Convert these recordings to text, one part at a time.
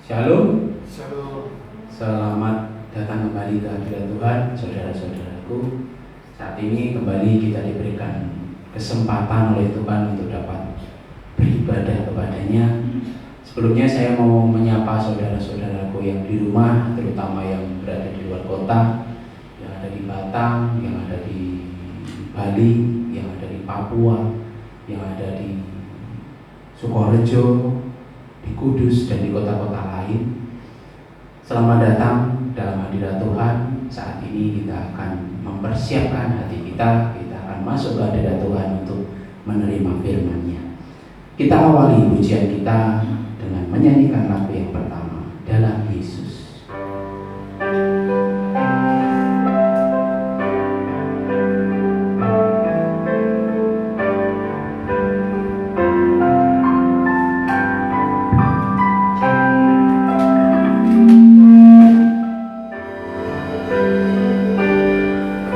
Shalom, Shalom. selamat datang kembali ke hadirat Tuhan, saudara-saudaraku. Saat ini kembali kita diberikan kesempatan oleh Tuhan untuk dapat beribadah kepadanya. Sebelumnya saya mau menyapa saudara-saudaraku yang di rumah, terutama yang berada di luar kota, yang ada di Batam, yang ada di Bali, yang ada di Papua, yang ada di Sukoharjo, di Kudus, dan di kota-kota lain. Selamat datang dalam hadirat Tuhan. Saat ini kita akan mempersiapkan hati kita akan masuk ke hadirat Tuhan untuk menerima firman-Nya. Kita awali pujian kita dengan menyanyikan lagu yang pertama, Dalam Yesus.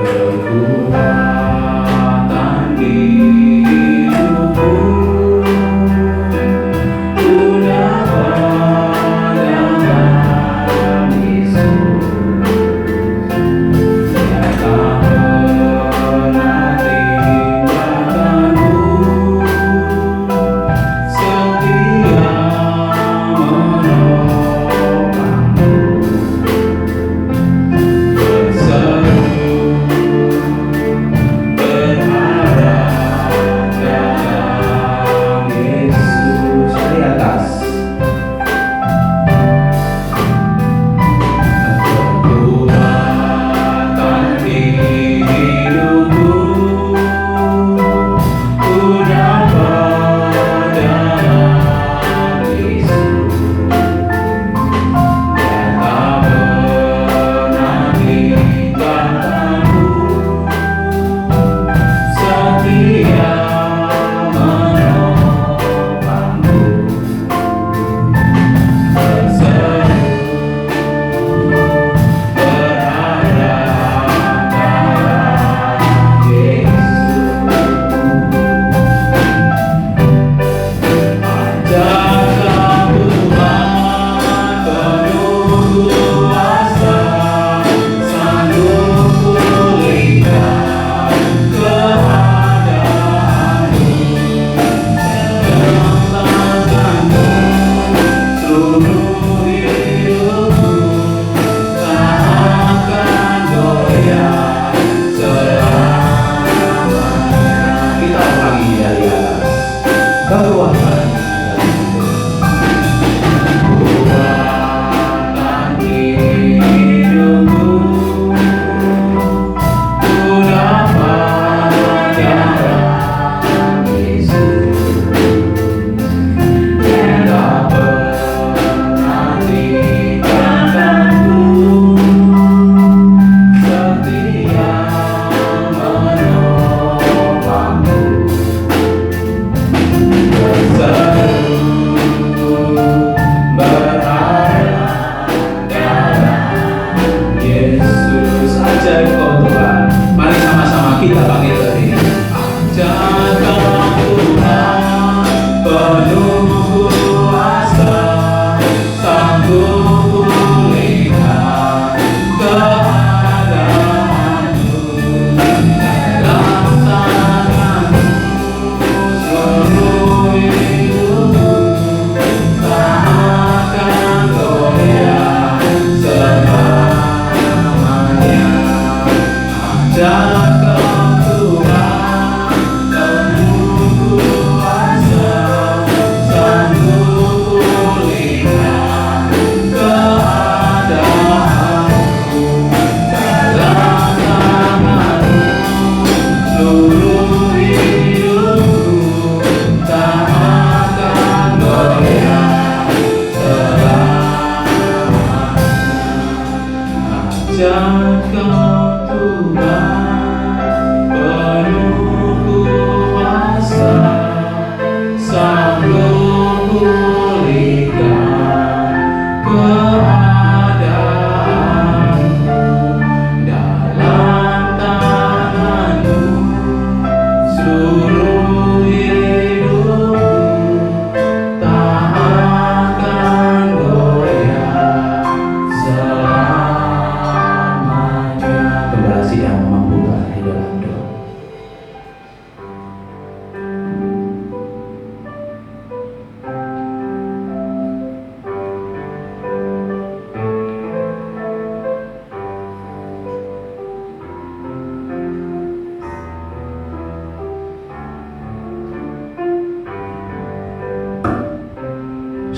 Ku dapat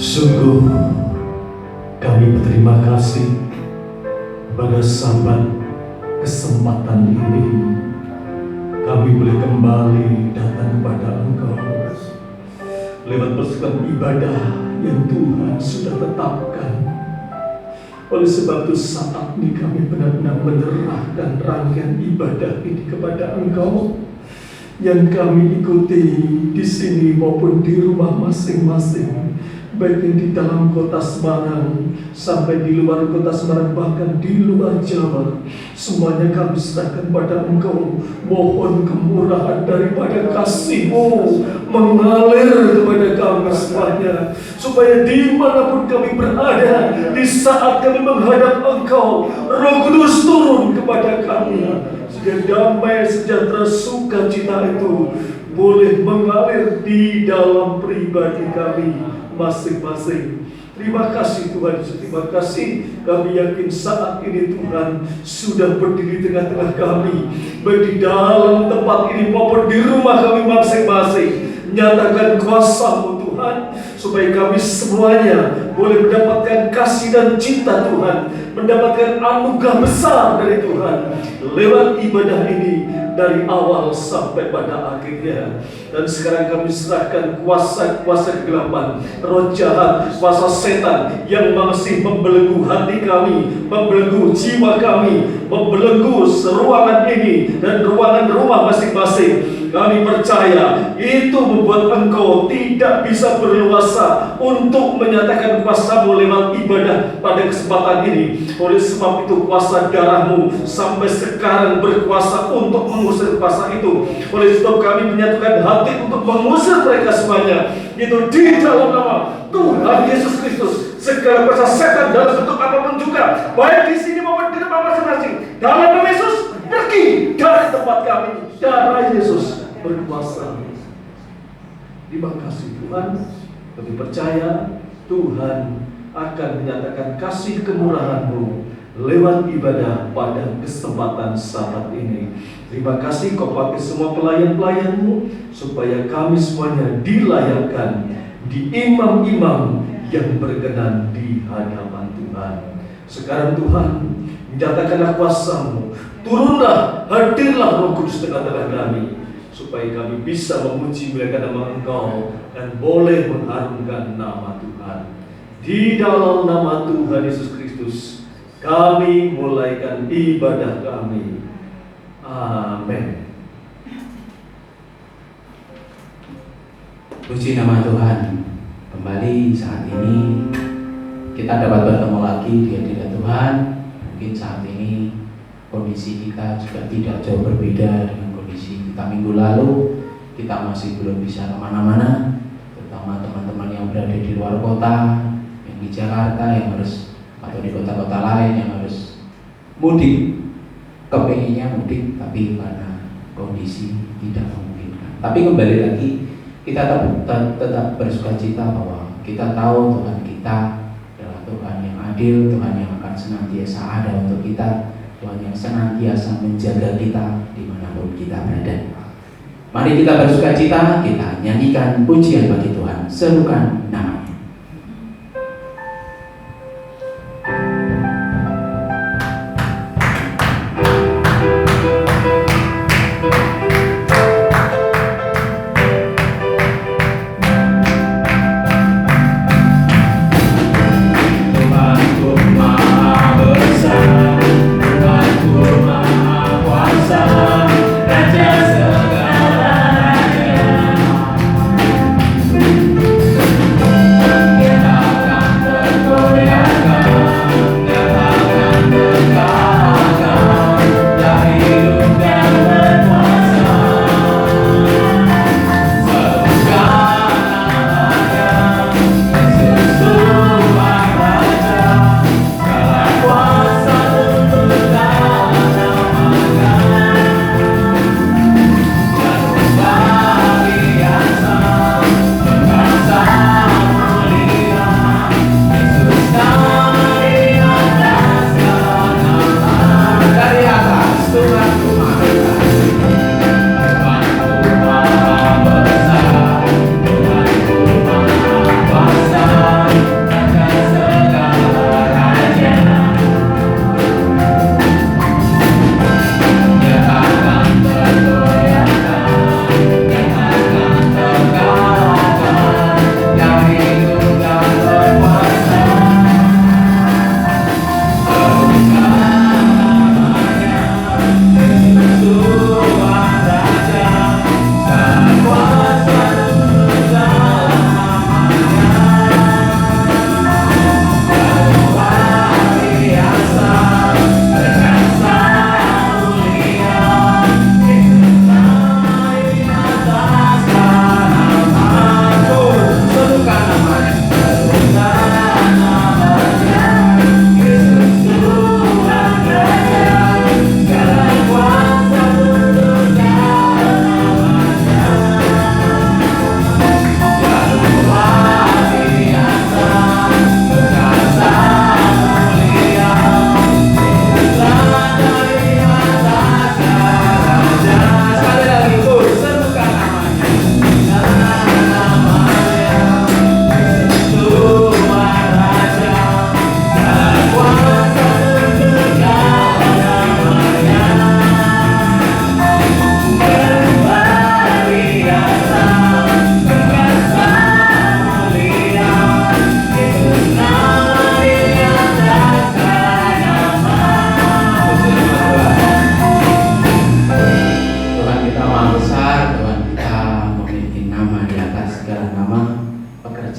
Sungguh kami berterima kasih pada sahabat kesempatan ini kami boleh kembali datang kepada Engkau lewat persekutuan ibadah yang Tuhan sudah tetapkan. Oleh sebab itu saat ini kami benar-benar menyerahkan rangkaian ibadah ini kepada Engkau yang kami ikuti di sini maupun di rumah masing-masing, baik yang di dalam kota Semarang sampai di luar kota Semarang, bahkan di luar Jawa. Semuanya kami serahkan pada Engkau. Mohon kemurahan daripada kasih-Mu mengalir kepada kami semuanya, supaya dimanapun kami berada, di saat kami menghadap Engkau, Roh Kudus turun kepada kami, sehingga damai, sejahtera, sukacita itu boleh mengalir di dalam pribadi kami masing-masing. Terima kasih Tuhan Yesus, terima kasih. Kami yakin saat ini Tuhan sudah berdiri tengah-tengah kami, baik di dalam tempat ini maupun di rumah kami masing-masing. Nyatakan kuasa-Mu Tuhan, supaya kami semuanya boleh mendapatkan kasih dan cinta Tuhan, mendapatkan anugerah besar dari Tuhan lewat ibadah ini dari awal sampai pada akhirnya. Dan sekarang kami serahkan kuasa-kuasa kegelapan, roh jahat, kuasa setan yang masih membelenggu hati kami, membelenggu jiwa kami, membelenggu ruangan ini dan ruangan rumah masing-masing. Kami percaya itu membuat Engkau tidak bisa berleluasa untuk menyatakan kuasa-Mu lewat ibadah pada kesempatan ini. Oleh sebab itu kuasa darah-Mu sampai sekarang berkuasa untuk mengusir kuasa itu. Oleh sebab kami menyatukan hati untuk mengusir mereka semuanya, itu di dalam nama Tuhan Yesus Kristus. Segala kuasa setan dalam bentuk apapun juga, baik di sini maupun di tempat masing-masing, dalam nama Yesus pergi dari tempat kami. Darah Yesus berkuasa. Terima kasih Tuhan. Kami percaya Tuhan akan menyatakan kasih kemurahan-Mu lewat ibadah pada kesempatan saat ini. Terima kasih Kau pakai semua pelayan-pelayan-Mu, supaya kami semuanya dilayakkan di imam-imam yang berkenan di hadapan Tuhan. Sekarang Tuhan, nyatakanlah kuasa-Mu, turunlah, hadirlah Roh Kudus tengah-tengah kami, supaya kami bisa memuji muliakan nama Engkau dan boleh mengharumkan nama Tuhan. Di dalam nama Tuhan Yesus Kristus kami mulaikan ibadah kami. Amin. Puji nama Tuhan. Kembali saat ini kita dapat bertemu lagi di hadirat Tuhan. Mungkin saat ini kondisi kita juga tidak jauh berbeda dengan kondisi kita minggu lalu. Kita masih belum bisa kemana-mana, terutama teman-teman yang berada di luar kota, yang di Jakarta, yang harus, atau di kota-kota lain yang harus mudik. Kepengennya mudik, tapi karena kondisi tidak memungkinkan. Tapi kembali lagi, kita tetap bersukacita bahwa kita tahu Tuhan kita adalah Tuhan yang adil, Tuhan yang akan senantiasa ada untuk kita, Tuhan yang senantiasa menjaga kita dimanapun kita berada. Mari kita bersukacita, kita nyanyikan pujian bagi Tuhan, serukan nama. Raja segala raja,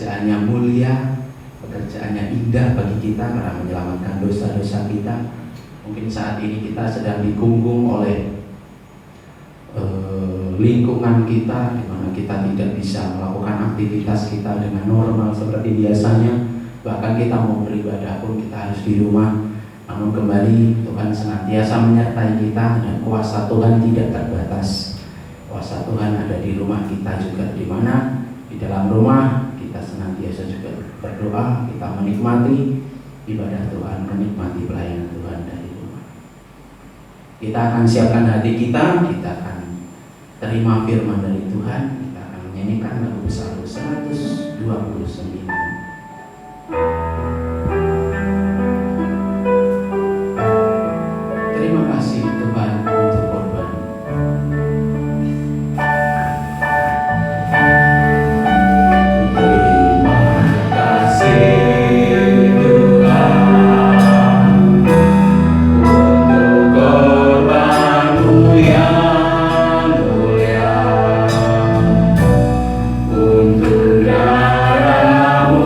pekerjaannya mulia, pekerjaannya indah bagi kita karena menyelamatkan dosa-dosa kita. Mungkin saat ini kita sedang dikungkung oleh lingkungan kita, di mana kita tidak bisa melakukan aktivitas kita dengan normal seperti biasanya. Bahkan kita mau beribadah pun kita harus di rumah. Namun kembali Tuhan senantiasa menyertai kita dan kuasa Tuhan tidak terbatas. Kuasa Tuhan ada di rumah kita juga, di mana di dalam rumah kita senantiasa juga berdoa, kita menikmati ibadah Tuhan, menikmati pelayanan Tuhan dari rumah. Kita akan siapkan hati kita akan terima firman dari Tuhan. Kita akan menyanyikan lagu Psalm 129. Terima kasih Tuhan untuk korban. Untuk darahmu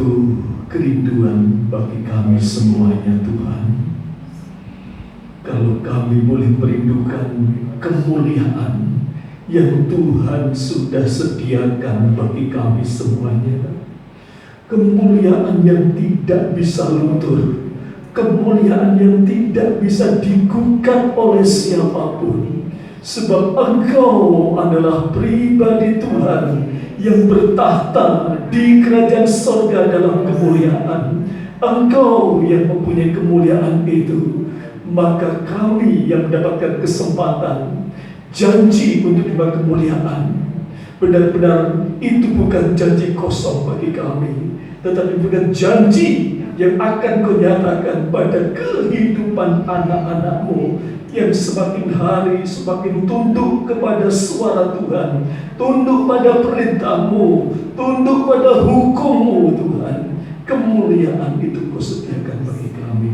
satu kerinduan bagi kami semuanya Tuhan. Kalau kami boleh merindukan kemuliaan yang Tuhan sudah sediakan bagi kami semuanya, kemuliaan yang tidak bisa luntur, kemuliaan yang tidak bisa digugat oleh siapapun, sebab Engkau adalah pribadi Tuhan yang bertahta di kerajaan sorga dalam kemuliaan. Engkau yang mempunyai kemuliaan itu, maka kami yang mendapatkan kesempatan janji untuk diberi kemuliaan, benar-benar itu bukan janji kosong bagi kami, tetapi bukan janji yang akan Kau nyatakan pada kehidupan anak-anak-Mu yang semakin hari semakin tunduk kepada suara Tuhan, tunduk pada perintah-Mu, tunduk pada hukum-Mu Tuhan. Kemuliaan itu Kau sediakan bagi kami.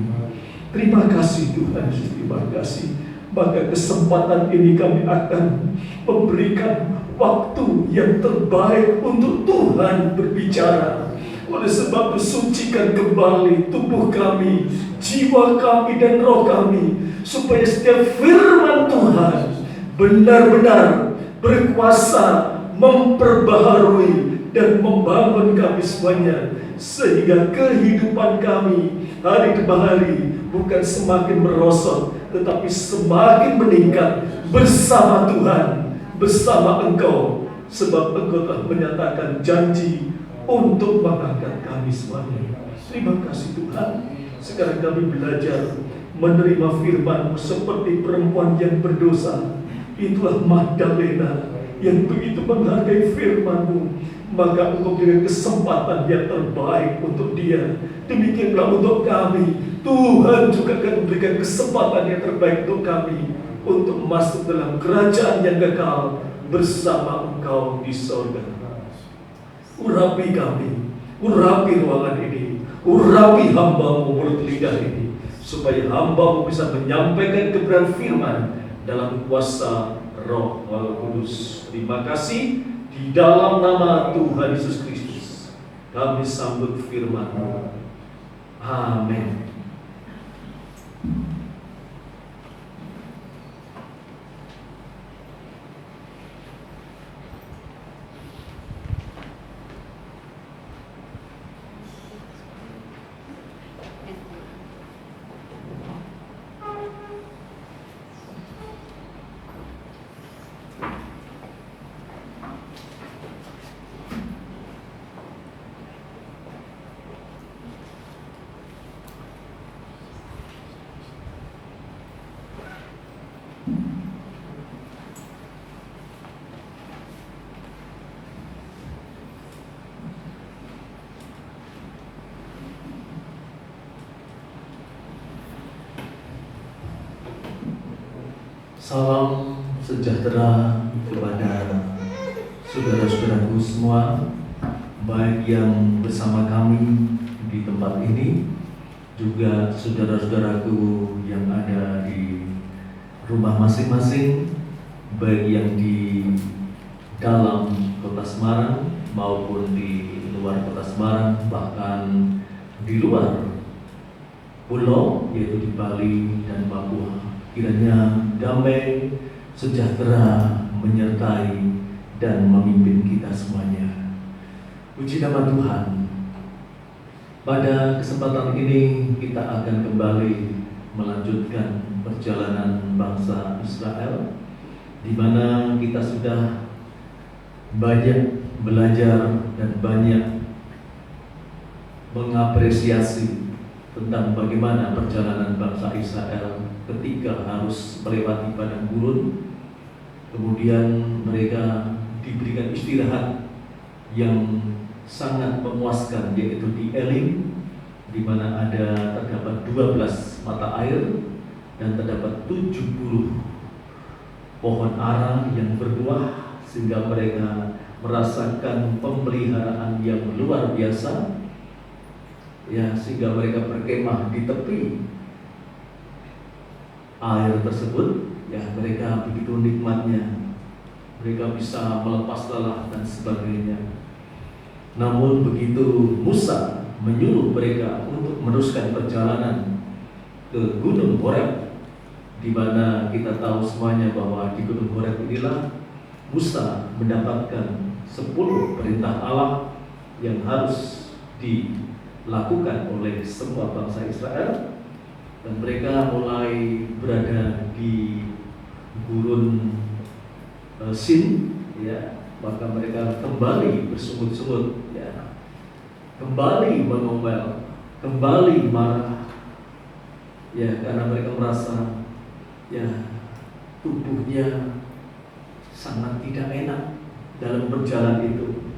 Terima kasih Tuhan, terima kasih. Maka kesempatan ini kami akan memberikan waktu yang terbaik untuk Tuhan berbicara. Oleh sebab itu, sucikan kembali tubuh kami, jiwa kami dan roh kami, supaya setiap firman Tuhan benar-benar berkuasa memperbaharui dan membangun kami semuanya, sehingga kehidupan kami hari demi hari bukan semakin merosot, tetapi semakin meningkat bersama Tuhan, bersama Engkau, sebab Engkau telah menyatakan janji untuk mengangkat kami semuanya. Terima kasih Tuhan. Sekarang kami belajar menerima firman-Mu seperti perempuan yang berdosa. Itulah Magdalena yang begitu menghargai firman-Mu, maka Engkau berikan kesempatan yang terbaik untuk dia. Demikianlah untuk kami. Tuhan juga akan memberikan kesempatan yang terbaik untuk kami, untuk masuk dalam kerajaan yang kekal bersama Engkau di surga. Urapi kami, urapi ruangan ini, urapi hamba-Mu mulut lidah ini, supaya hamba-Mu bisa menyampaikan kebenaran firman dalam kuasa Roh Kudus. Terima kasih. Di dalam nama Tuhan Yesus Kristus kami sambut firman-Mu. Amin. Salam sejahtera kepada saudara-saudaraku semua, baik yang bersama kami di tempat ini, juga saudara-saudaraku yang ada di rumah masing-masing, baik yang di dalam kota Semarang maupun di luar kota Semarang, bahkan di luar pulau, yaitu di Bali dan Papua. Kiranya damai sejahtera menyertai dan memimpin kita semuanya. Puji nama Tuhan. Pada kesempatan ini kita akan kembali melanjutkan perjalanan bangsa Israel, di mana kita sudah banyak belajar dan banyak mengapresiasi tentang bagaimana perjalanan bangsa Israel ketika harus melewati padang gurun. Kemudian mereka diberikan istirahat yang sangat memuaskan, yaitu di Elim, di mana terdapat 12 mata air dan terdapat 70 pohon ara yang berbuah, sehingga mereka merasakan pemeliharaan yang luar biasa. Ya, sehingga mereka berkemah di tepi air tersebut. Ya, mereka begitu nikmatnya, mereka bisa melepas lelah dan sebagainya. Namun begitu Musa menyuruh mereka untuk meneruskan perjalanan ke Gunung Horeb, di mana kita tahu semuanya bahwa di Gunung Horeb inilah Musa mendapatkan 10 perintah Allah yang harus dilakukan oleh semua bangsa Israel, dan mereka mulai berada di gurun Sin, ya, maka mereka kembali bersungut-sungut, ya, kembali mengomel, kembali marah, ya, karena mereka merasa, ya, tubuhnya sangat tidak enak dalam berjalan itu,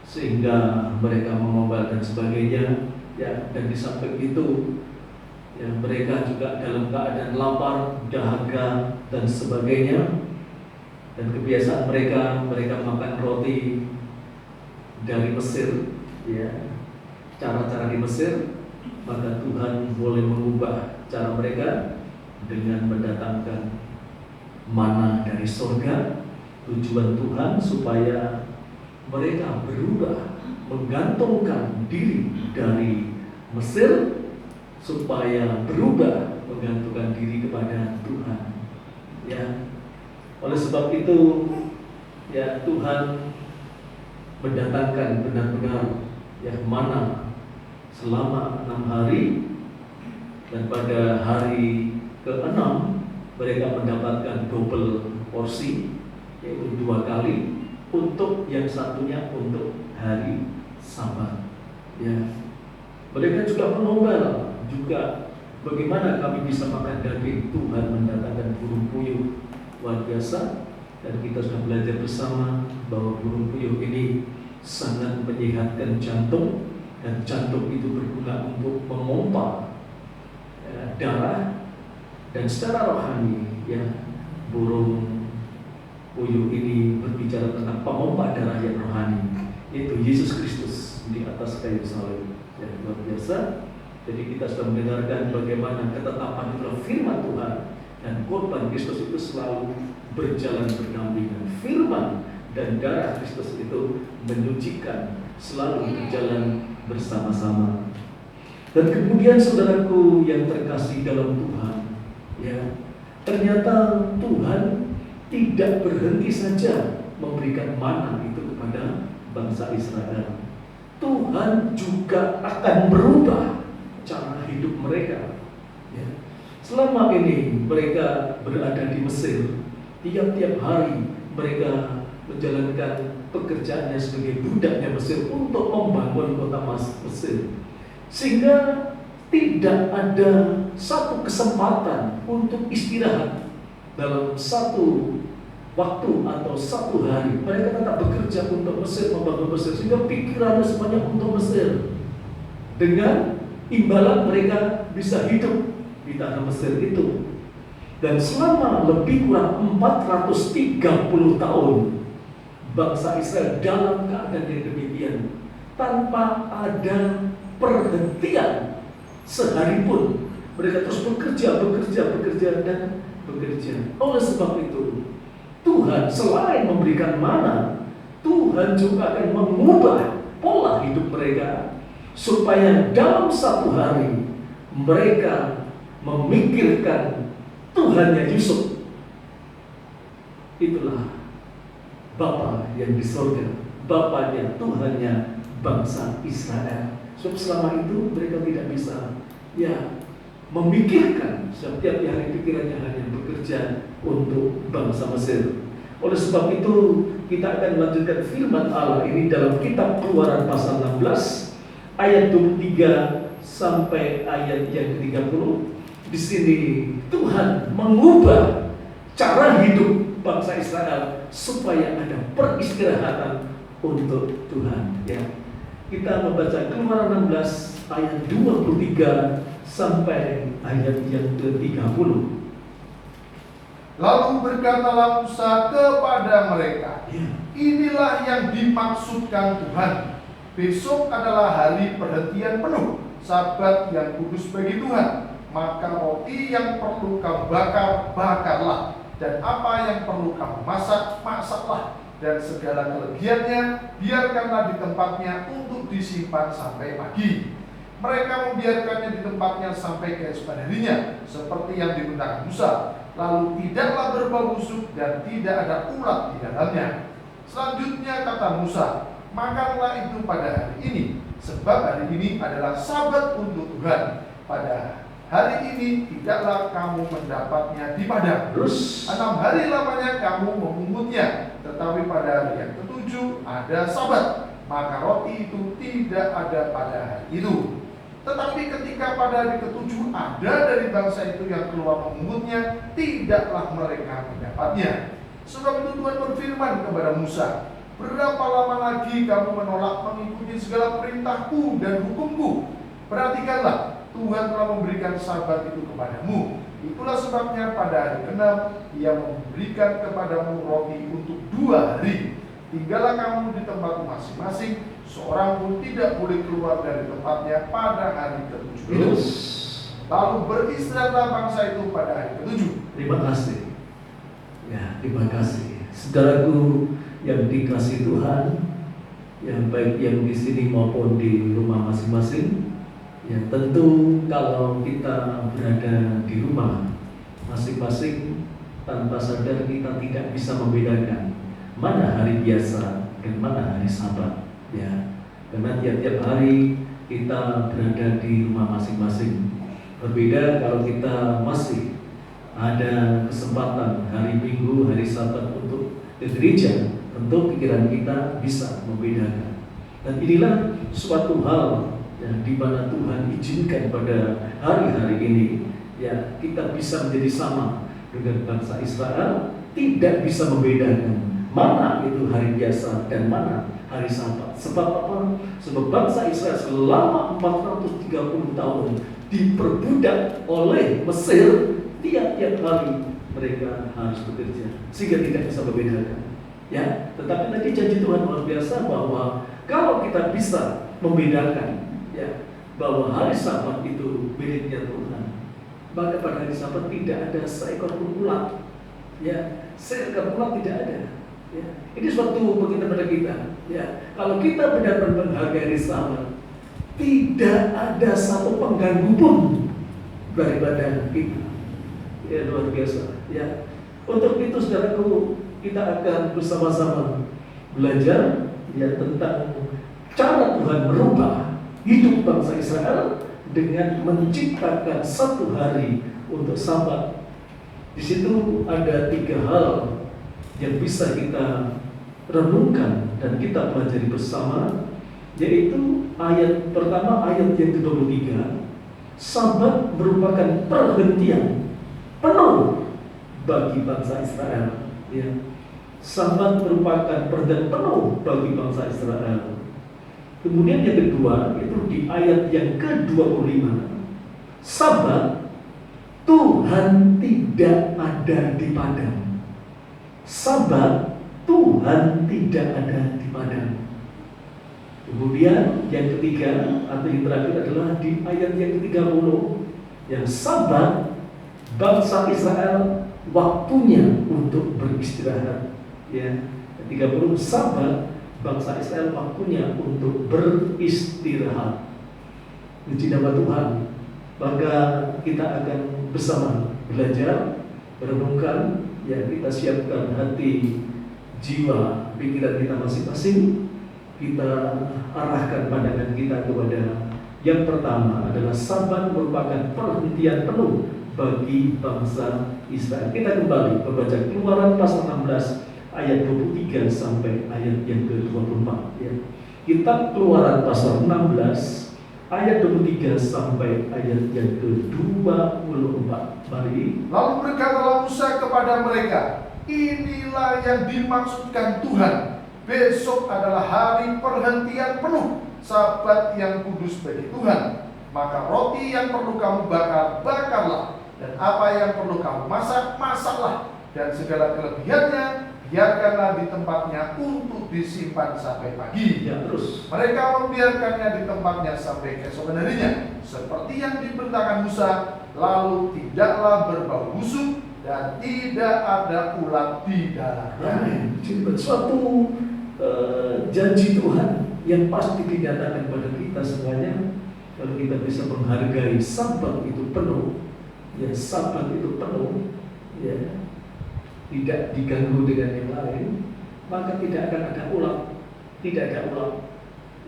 sehingga mereka mengomel dan sebagainya, ya, dan di samping itu, ya, mereka juga dalam keadaan lapar, dahaga dan sebagainya. Dan kebiasaan mereka makan roti dari Mesir, ya, cara-cara di Mesir. Maka Tuhan boleh mengubah cara mereka dengan mendatangkan mana dari surga. Tujuan Tuhan supaya mereka berubah, menggantungkan diri dari Mesir, supaya berubah menggantungkan diri kepada Tuhan, ya. Oleh sebab itu, ya, Tuhan mendatangkan benar-benar, ya, mana selama 6 hari, dan pada hari ke-6 mereka mendapatkan double porsi, yaitu 2 kali, untuk yang satunya untuk hari Sabat, ya. Mereka juga mengomel juga, bagaimana kami bisa makan daging? Tuhan mendatangkan burung puyuh luar biasa, dan kita sudah belajar bersama bahwa burung puyuh ini sangat menyehatkan jantung, dan jantung itu berguna untuk memompa, ya, darah, dan secara rohani, ya, burung puyuh ini berbicara tentang pemompa darah yang rohani, yaitu Yesus Kristus di atas kayu salib, yang luar biasa. Jadi kita sudah mendengarkan bagaimana ketetapan dalam firman Tuhan dan korban Kristus itu selalu berjalan berdampingan. Firman dan darah Kristus itu menyucikan, selalu berjalan bersama-sama. Dan kemudian saudaraku yang terkasih dalam Tuhan, ya, ternyata Tuhan tidak berhenti saja memberikan mana itu kepada bangsa Israel. Tuhan juga akan merubah cara hidup mereka, ya. Selama ini mereka berada di Mesir, tiap-tiap hari mereka menjalankan pekerjaannya sebagai budaknya Mesir untuk membangun kota Mesir, sehingga tidak ada satu kesempatan untuk istirahat dalam satu waktu atau satu hari. Mereka tetap bekerja untuk Mesir, membangun Mesir, sehingga pikirannya semuanya untuk Mesir. Dengan imbalan mereka bisa hidup di tanah Mesir itu. Dan selama lebih kurang 430 tahun bangsa Israel dalam keadaan yang demikian, tanpa ada perhentian sehari pun. Mereka terus bekerja dan bekerja. Oleh sebab itu, Tuhan selain memberikan mana, Tuhan juga akan mengubah pola hidup mereka, supaya dalam satu hari mereka memikirkan Tuhannya Yusuf. Itulah Bapa yang di surga, Bapanya, Tuhannya bangsa Israel. Sebab selama itu mereka tidak bisa, ya, memikirkan, setiap hari pikirannya hanya bekerja untuk bangsa Mesir. Oleh sebab itu kita akan melanjutkan firman Allah ini dalam kitab Keluaran pasal 16 ayat 23 sampai ayat yang ke-30. Di sini Tuhan mengubah cara hidup bangsa Israel supaya ada peristirahatan untuk Tuhan, ya. Kita membaca Keluaran 16 ayat 23 sampai ayat yang ke-30. Lalu berkatalah Musa kepada mereka, Ya. inilah yang dimaksudkan Tuhan. Besok adalah hari perhentian penuh, Sabat yang kudus bagi Tuhan. Maka roti yang perlu kamu bakar, bakarlah. Dan apa yang perlu kamu masak, masaklah. dan segala kelebihannya biarkanlah di tempatnya untuk disimpan sampai pagi. Mereka membiarkannya di tempatnya sampai keesokan harinya, seperti yang diperintahkan Musa. Lalu tidaklah berbau busuk dan tidak ada ulat di dalamnya. Selanjutnya kata Musa, makanlah itu pada hari ini, sebab hari ini adalah Sabat untuk Tuhan. Pada hari ini tidaklah kamu mendapatnya di padang. Terus 6 hari lamanya kamu memungutnya, tetapi pada hari yang ketujuh ada Sabat, maka roti itu tidak ada pada hari itu. Tetapi ketika pada hari ketujuh ada dari bangsa itu yang keluar memungutnya, tidaklah mereka mendapatnya. Sebab itu Tuhan berfirman kepada Musa, berapa lama lagi kamu menolak mengikuti segala perintahku dan hukumku? Perhatikanlah, Tuhan telah memberikan Sabat itu kepadamu. Itulah sebabnya pada hari ke-6 Ia memberikan kepadamu roti untuk 2 hari. Tinggallah kamu di tempatmu masing-masing, seorang pun tidak boleh keluar dari tempatnya pada hari ke-7 itu. Lalu beristirahatlah bangsa itu pada hari ke-7. terima kasih. Ya, terima kasih. Saudaraku yang dikasihi Tuhan, yang baik yang di sini maupun di rumah masing-masing. Ya, tentu kalau kita berada di rumah masing-masing, tanpa sadar kita tidak bisa membedakan mana hari biasa dan mana hari Sabat. Ya, karena tiap-tiap hari kita berada di rumah masing-masing. Berbeda kalau kita masih ada kesempatan hari Minggu, hari Sabat untuk ke gereja, tentu pikiran kita bisa membedakan. Dan inilah suatu hal yang di mana Tuhan izinkan pada hari-hari ini, ya, kita bisa menjadi sama dengan bangsa Israel, tidak bisa membedakan mana itu hari biasa dan mana hari Sabat. Sebab apa? Sebab bangsa Israel selama 430 tahun diperbudak oleh Mesir. Tiap-tiap hari mereka harus bekerja, sehingga tidak bisa membedakan. Ya, tetapi tadi janji Tuhan luar biasa bahwa kalau kita bisa membedakan, ya, bahwa hari Sabat itu miliknya Tuhan, maka pada hari Sabat tidak ada seekor pun ulat. Ya, seekor ulat tidak ada. Ya, ini suatu pengingat pada kita. Ya, kalau kita benar-benar menghargai hari Sabat, tidak ada satu pengganggu pun daripada kita. Ya, luar biasa. Ya, untuk itu saudaraku, kita akan bersama-sama belajar, ya, tentang cara Tuhan merubah hidup bangsa Israel dengan menciptakan satu hari untuk Sabat. Di situ ada 3 hal yang bisa kita renungkan dan kita pelajari bersama, yaitu ayat pertama, ayat yang ke-23. Sabat merupakan perhentian penuh bagi bangsa Israel. Ya. Sabat merupakan perhentian penuh bagi bangsa Israel. Kemudian yang kedua, itu di ayat yang ke-25. Sabat Tuhan tidak ada di padang. Sabat Tuhan tidak ada di padang. Kemudian yang ketiga atau yang terakhir adalah di ayat yang ke-30, yang Sabat bangsa Israel waktunya untuk beristirahat. Ya, 30 Sabat bangsa Israel waktunya untuk beristirahat. Puji nama Tuhan. Maka kita akan bersama belajar, merenungkan, ya, kita siapkan hati, jiwa, pikiran kita masing-masing. Kita arahkan pandangan kita kepada yang pertama adalah Sabat merupakan perhentian penuh bagi bangsa Israel. Kita kembali membaca Keluaran pasal 16 ayat 23 sampai ayat yang ke-24. Ya. Kitab Keluaran pasal 16 ayat 23 sampai ayat yang ke-24. Mari. Lalu berkatalah Musa kepada mereka, inilah yang dimaksudkan Tuhan. Besok adalah hari perhentian penuh, Sabat yang kudus bagi Tuhan. Maka roti yang perlu kamu bakar, bakarlah. Dan apa yang perlu kamu masak, masaklah. Dan segala kelebihannya biarkanlah di tempatnya untuk disimpan sampai pagi. Ya, terus. Mereka membiarkannya di tempatnya sampai keesokan harinya, seperti yang diperintahkan Musa. Lalu tidaklah berbau busuk dan tidak ada ulat di dalamnya. Amin. Jadi suatu janji Tuhan yang pasti dinyatakan pada kita semuanya. Kalau kita bisa menghargai Sabat itu penuh, ya Sabat itu penuh, ya tidak diganggu dengan yang lain, maka tidak akan ada ulat, tidak ada ulat,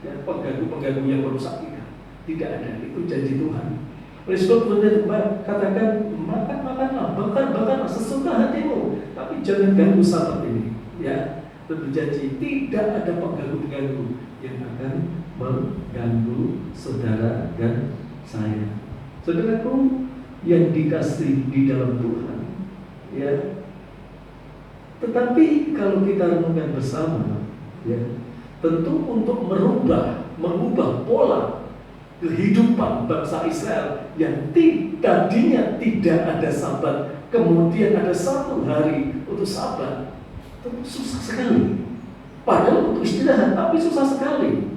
ya, pengganggu yang merusak kita, tidak ada. Itu janji Tuhan. Oleh sebab Tuhan katakan makanlah, bakar sesuka hatimu, tapi jangan ganggu Sabat ini, ya. Berjanji tidak ada pengganggu yang akan mengganggu saudara dan saya. Saudaraku yang dikasih di dalam Tuhan, ya. Tetapi kalau kita renungkan bersama, ya, tentu untuk mengubah pola kehidupan bangsa Israel yang tadinya tidak ada Sabat, kemudian ada satu hari untuk Sabat. Itu susah sekali. Padahal untuk istirahat, tapi susah sekali.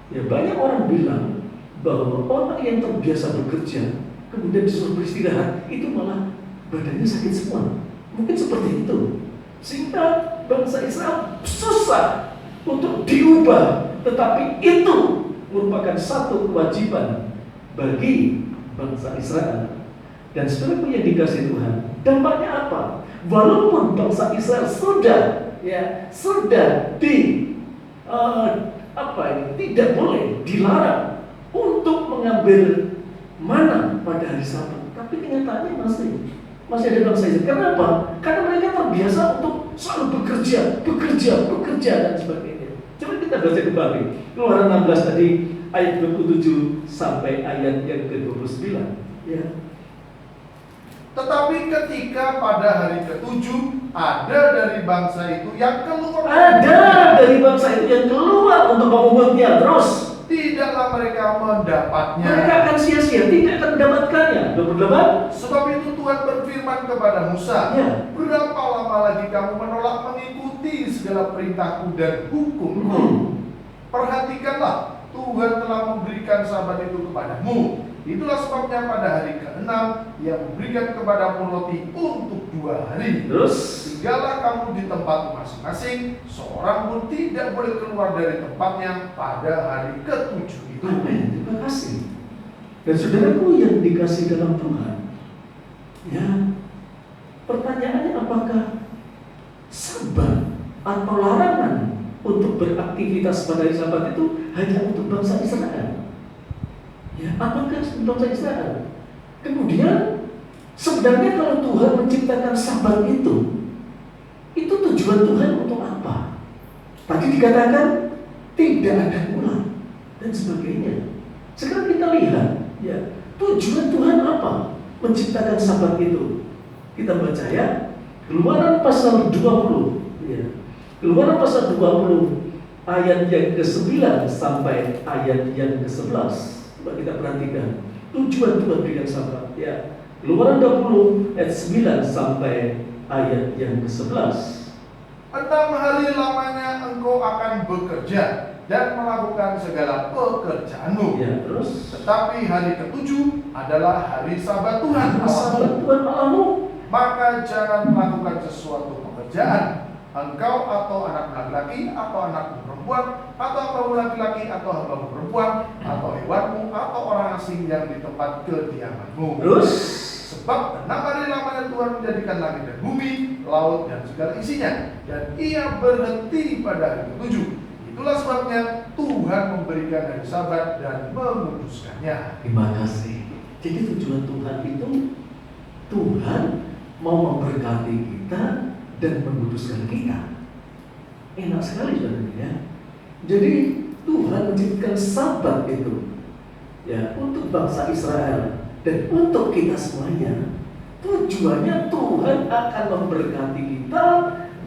Ya, banyak orang bilang bahwa orang yang terbiasa bekerja kemudian disuruh beristirahat itu malah badannya sakit semua. Mungkin seperti itu. Sehingga bangsa Israel susah untuk diubah, tetapi itu merupakan satu kewajiban bagi bangsa Israel. Dan saudaraku yang dikasih Tuhan, dampaknya apa? Walaupun bangsa Israel sudah tidak boleh, dilarang untuk mengambil mana pada hari Sabat, tapi kenyataannya masih ada bangsa Israel. Kenapa? Karena mereka terbiasa untuk selalu bekerja dan sebagainya. Coba kita baca kembali Keluaran 16 tadi ayat 27 sampai ayat yang ke-29, ya. Tetapi ketika pada hari ke-7 ada dari bangsa itu yang keluar. Ada dari bangsa itu yang keluar untuk mengumumnya terus. Tidaklah mereka mendapatnya. Mereka akan sia-sia, tidak akan mendapatkannya. 28. Sebab itu Tuhan berfirman kepada Musa, Ya. berapa lama lagi kamu menolak mengikuti segala perintahku dan hukumku? Perhatikanlah, Tuhan telah memberikan Sabat itu kepadamu. Itulah sebabnya pada hari ke-6 Ia memberikan kepadamu roti untuk 2 hari. Terus Tinggallah kamu di tempat masing-masing, seorang pun tidak boleh keluar dari tempatnya pada hari ke-7 itu. amin, terima kasih. Dan saudaraku yang dikasih dalam Tuhan, ya, pertanyaannya apakah Sabat atau larangan untuk beraktivitas pada hari Sabat itu hanya untuk bangsa Israel? Ya, apakah bangsa Israel? Kemudian sebenarnya kalau Tuhan menciptakan Sabat itu tujuan Tuhan untuk apa? Tadi dikatakan tidak ada ulat dan sebagainya. Sekarang kita lihat, ya, tujuan Tuhan apa menciptakan Sabat itu? Kita baca, ya, Keluaran pasal 20, ya. Keluaran pasal 20 ayat yang ke-9 sampai ayat yang ke-11. Coba kita perhatikan tujuan Tuhan berikan Sabat, ya. Keluaran 20 ayat 9 sampai ayat yang ke-11. 6 hari lamanya engkau akan bekerja dan melakukan segala pekerjaanmu. Ya, terus Tetapi hari ke-7 adalah hari Sabat Tuhan Sabat Allahmu. Tuhan Allahmu. Maka jangan melakukan sesuatu pekerjaan, engkau atau anak laki-laki atau anak perempuan, atau hambamu laki-laki atau hambamu perempuan, atau hewanmu atau orang asing yang di tempat kediamanmu. Terus Sebab 6 hari lamanya Tuhan menjadikan langit dan bumi, laut dan segala isinya, dan Ia berhenti pada hari ke-7. Itulah sebabnya Tuhan memberikan hari Sabat dan menguduskannya. terima kasih. Jadi tujuan Tuhan itu, Tuhan mau memberkati kita dan menguduskan kita. Enak sekali saudara, ya. Jadi Tuhan menciptakan Sabat itu, ya, untuk bangsa Israel dan untuk kita semuanya. Tujuannya Tuhan akan memberkati kita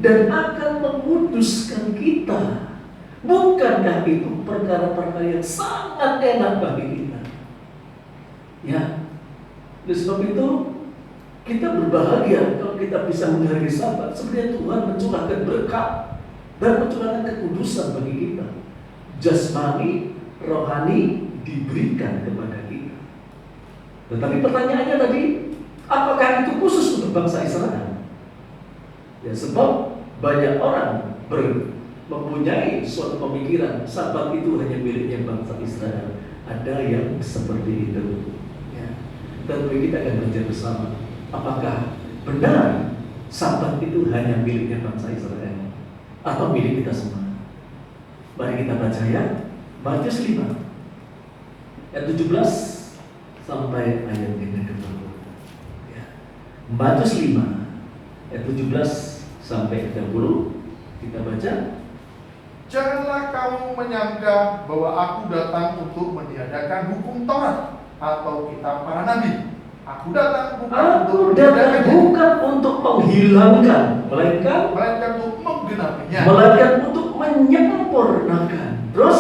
dan akan menguduskan kita. Bukankah itu perkara-perkara yang sangat enak bagi kita? Ya, oleh sebab itu kita berbahagia kalau kita bisa menghargai Sabat. Sebenarnya Tuhan mencurahkan berkat dan mencurahkan kekudusan bagi kita. Jasmani, rohani diberikan kepada kita. Tetapi pertanyaannya tadi, Apakah itu khusus untuk bangsa Israel? Ya, sebab banyak orang mempunyai suatu pemikiran Sabat itu hanya miliknya bangsa Israel. Ada yang seperti itu. Ya. Tentu kita akan belajar bersama. Apakah benar Sabat itu hanya miliknya bangsa Israel atau milik kita semua? Mari kita baca ya, Matius 5 ayat 17 sampai ayat yang ke-20. Ya. Matius 5 ayat 17 sampai 20 kita baca. Janganlah kamu menyangka bahwa aku datang untuk meniadakan hukum Taurat atau kitab para nabi. Aku datang bukan untuk menghilangkan, melainkan untuk menggenapinya. Melainkan untuk menyempurnakan. Terus,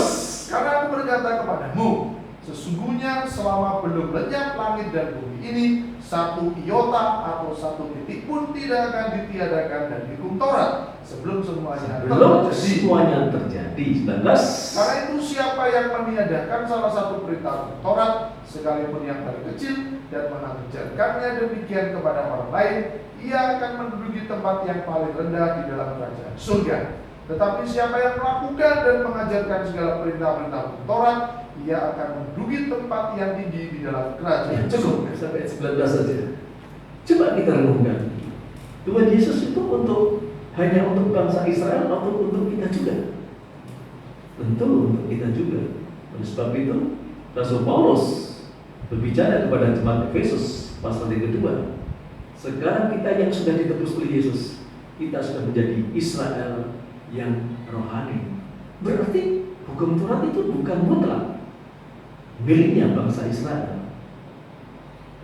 karena aku berkata kepadamu, sesungguhnya selama belum lenyap langit dan bumi ini, satu iota atau satu titik pun tidak akan ditiadakan dari hukum Taurat sebelum semuanya terjadi. 19. Karena itu siapa yang meniadakan salah satu perintah Taurat, sekalipun yang paling kecil, dan mengajarkannya demikian kepada orang lain, ia akan menduduki tempat yang paling rendah di dalam kerajaan surga. Tetapi siapa yang melakukan dan mengajarkan segala perintah-perintah Taurat, ia akan menduduki tempat yang tinggi di dalam kerajaan surga. Sampai 19 saja. Coba kita renungkan. Tuhan Yesus itu hanya untuk bangsa Israel atau untuk kita juga? Tentu untuk kita juga. Oleh sebab itu, Rasul Paulus berbicara kepada jemaat Efesus pasal yang kedua. Sekarang kita yang sudah ditebus oleh Yesus, kita sudah menjadi Israel yang rohani. Berarti hukum Taurat itu bukan mutlak miliknya bangsa Israel.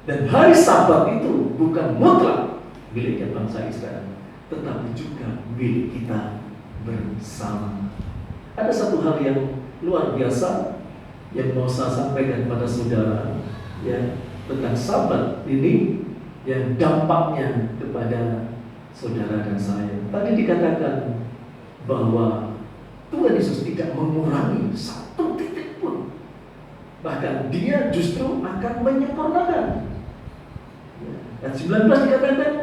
Dan hari Sabat itu bukan mutlak miliknya bangsa Israel, tetapi juga milik kita bersama. Ada satu hal yang luar biasa yang mau saya sampaikan pada saudara, ya, tentang Sabat ini, yang dampaknya kepada saudara dan saya. Tadi dikatakan bahwa Tuhan Yesus tidak mengurangi satu titik pun, bahkan Dia justru akan menyempurnakan. Dan 19 dikatakan,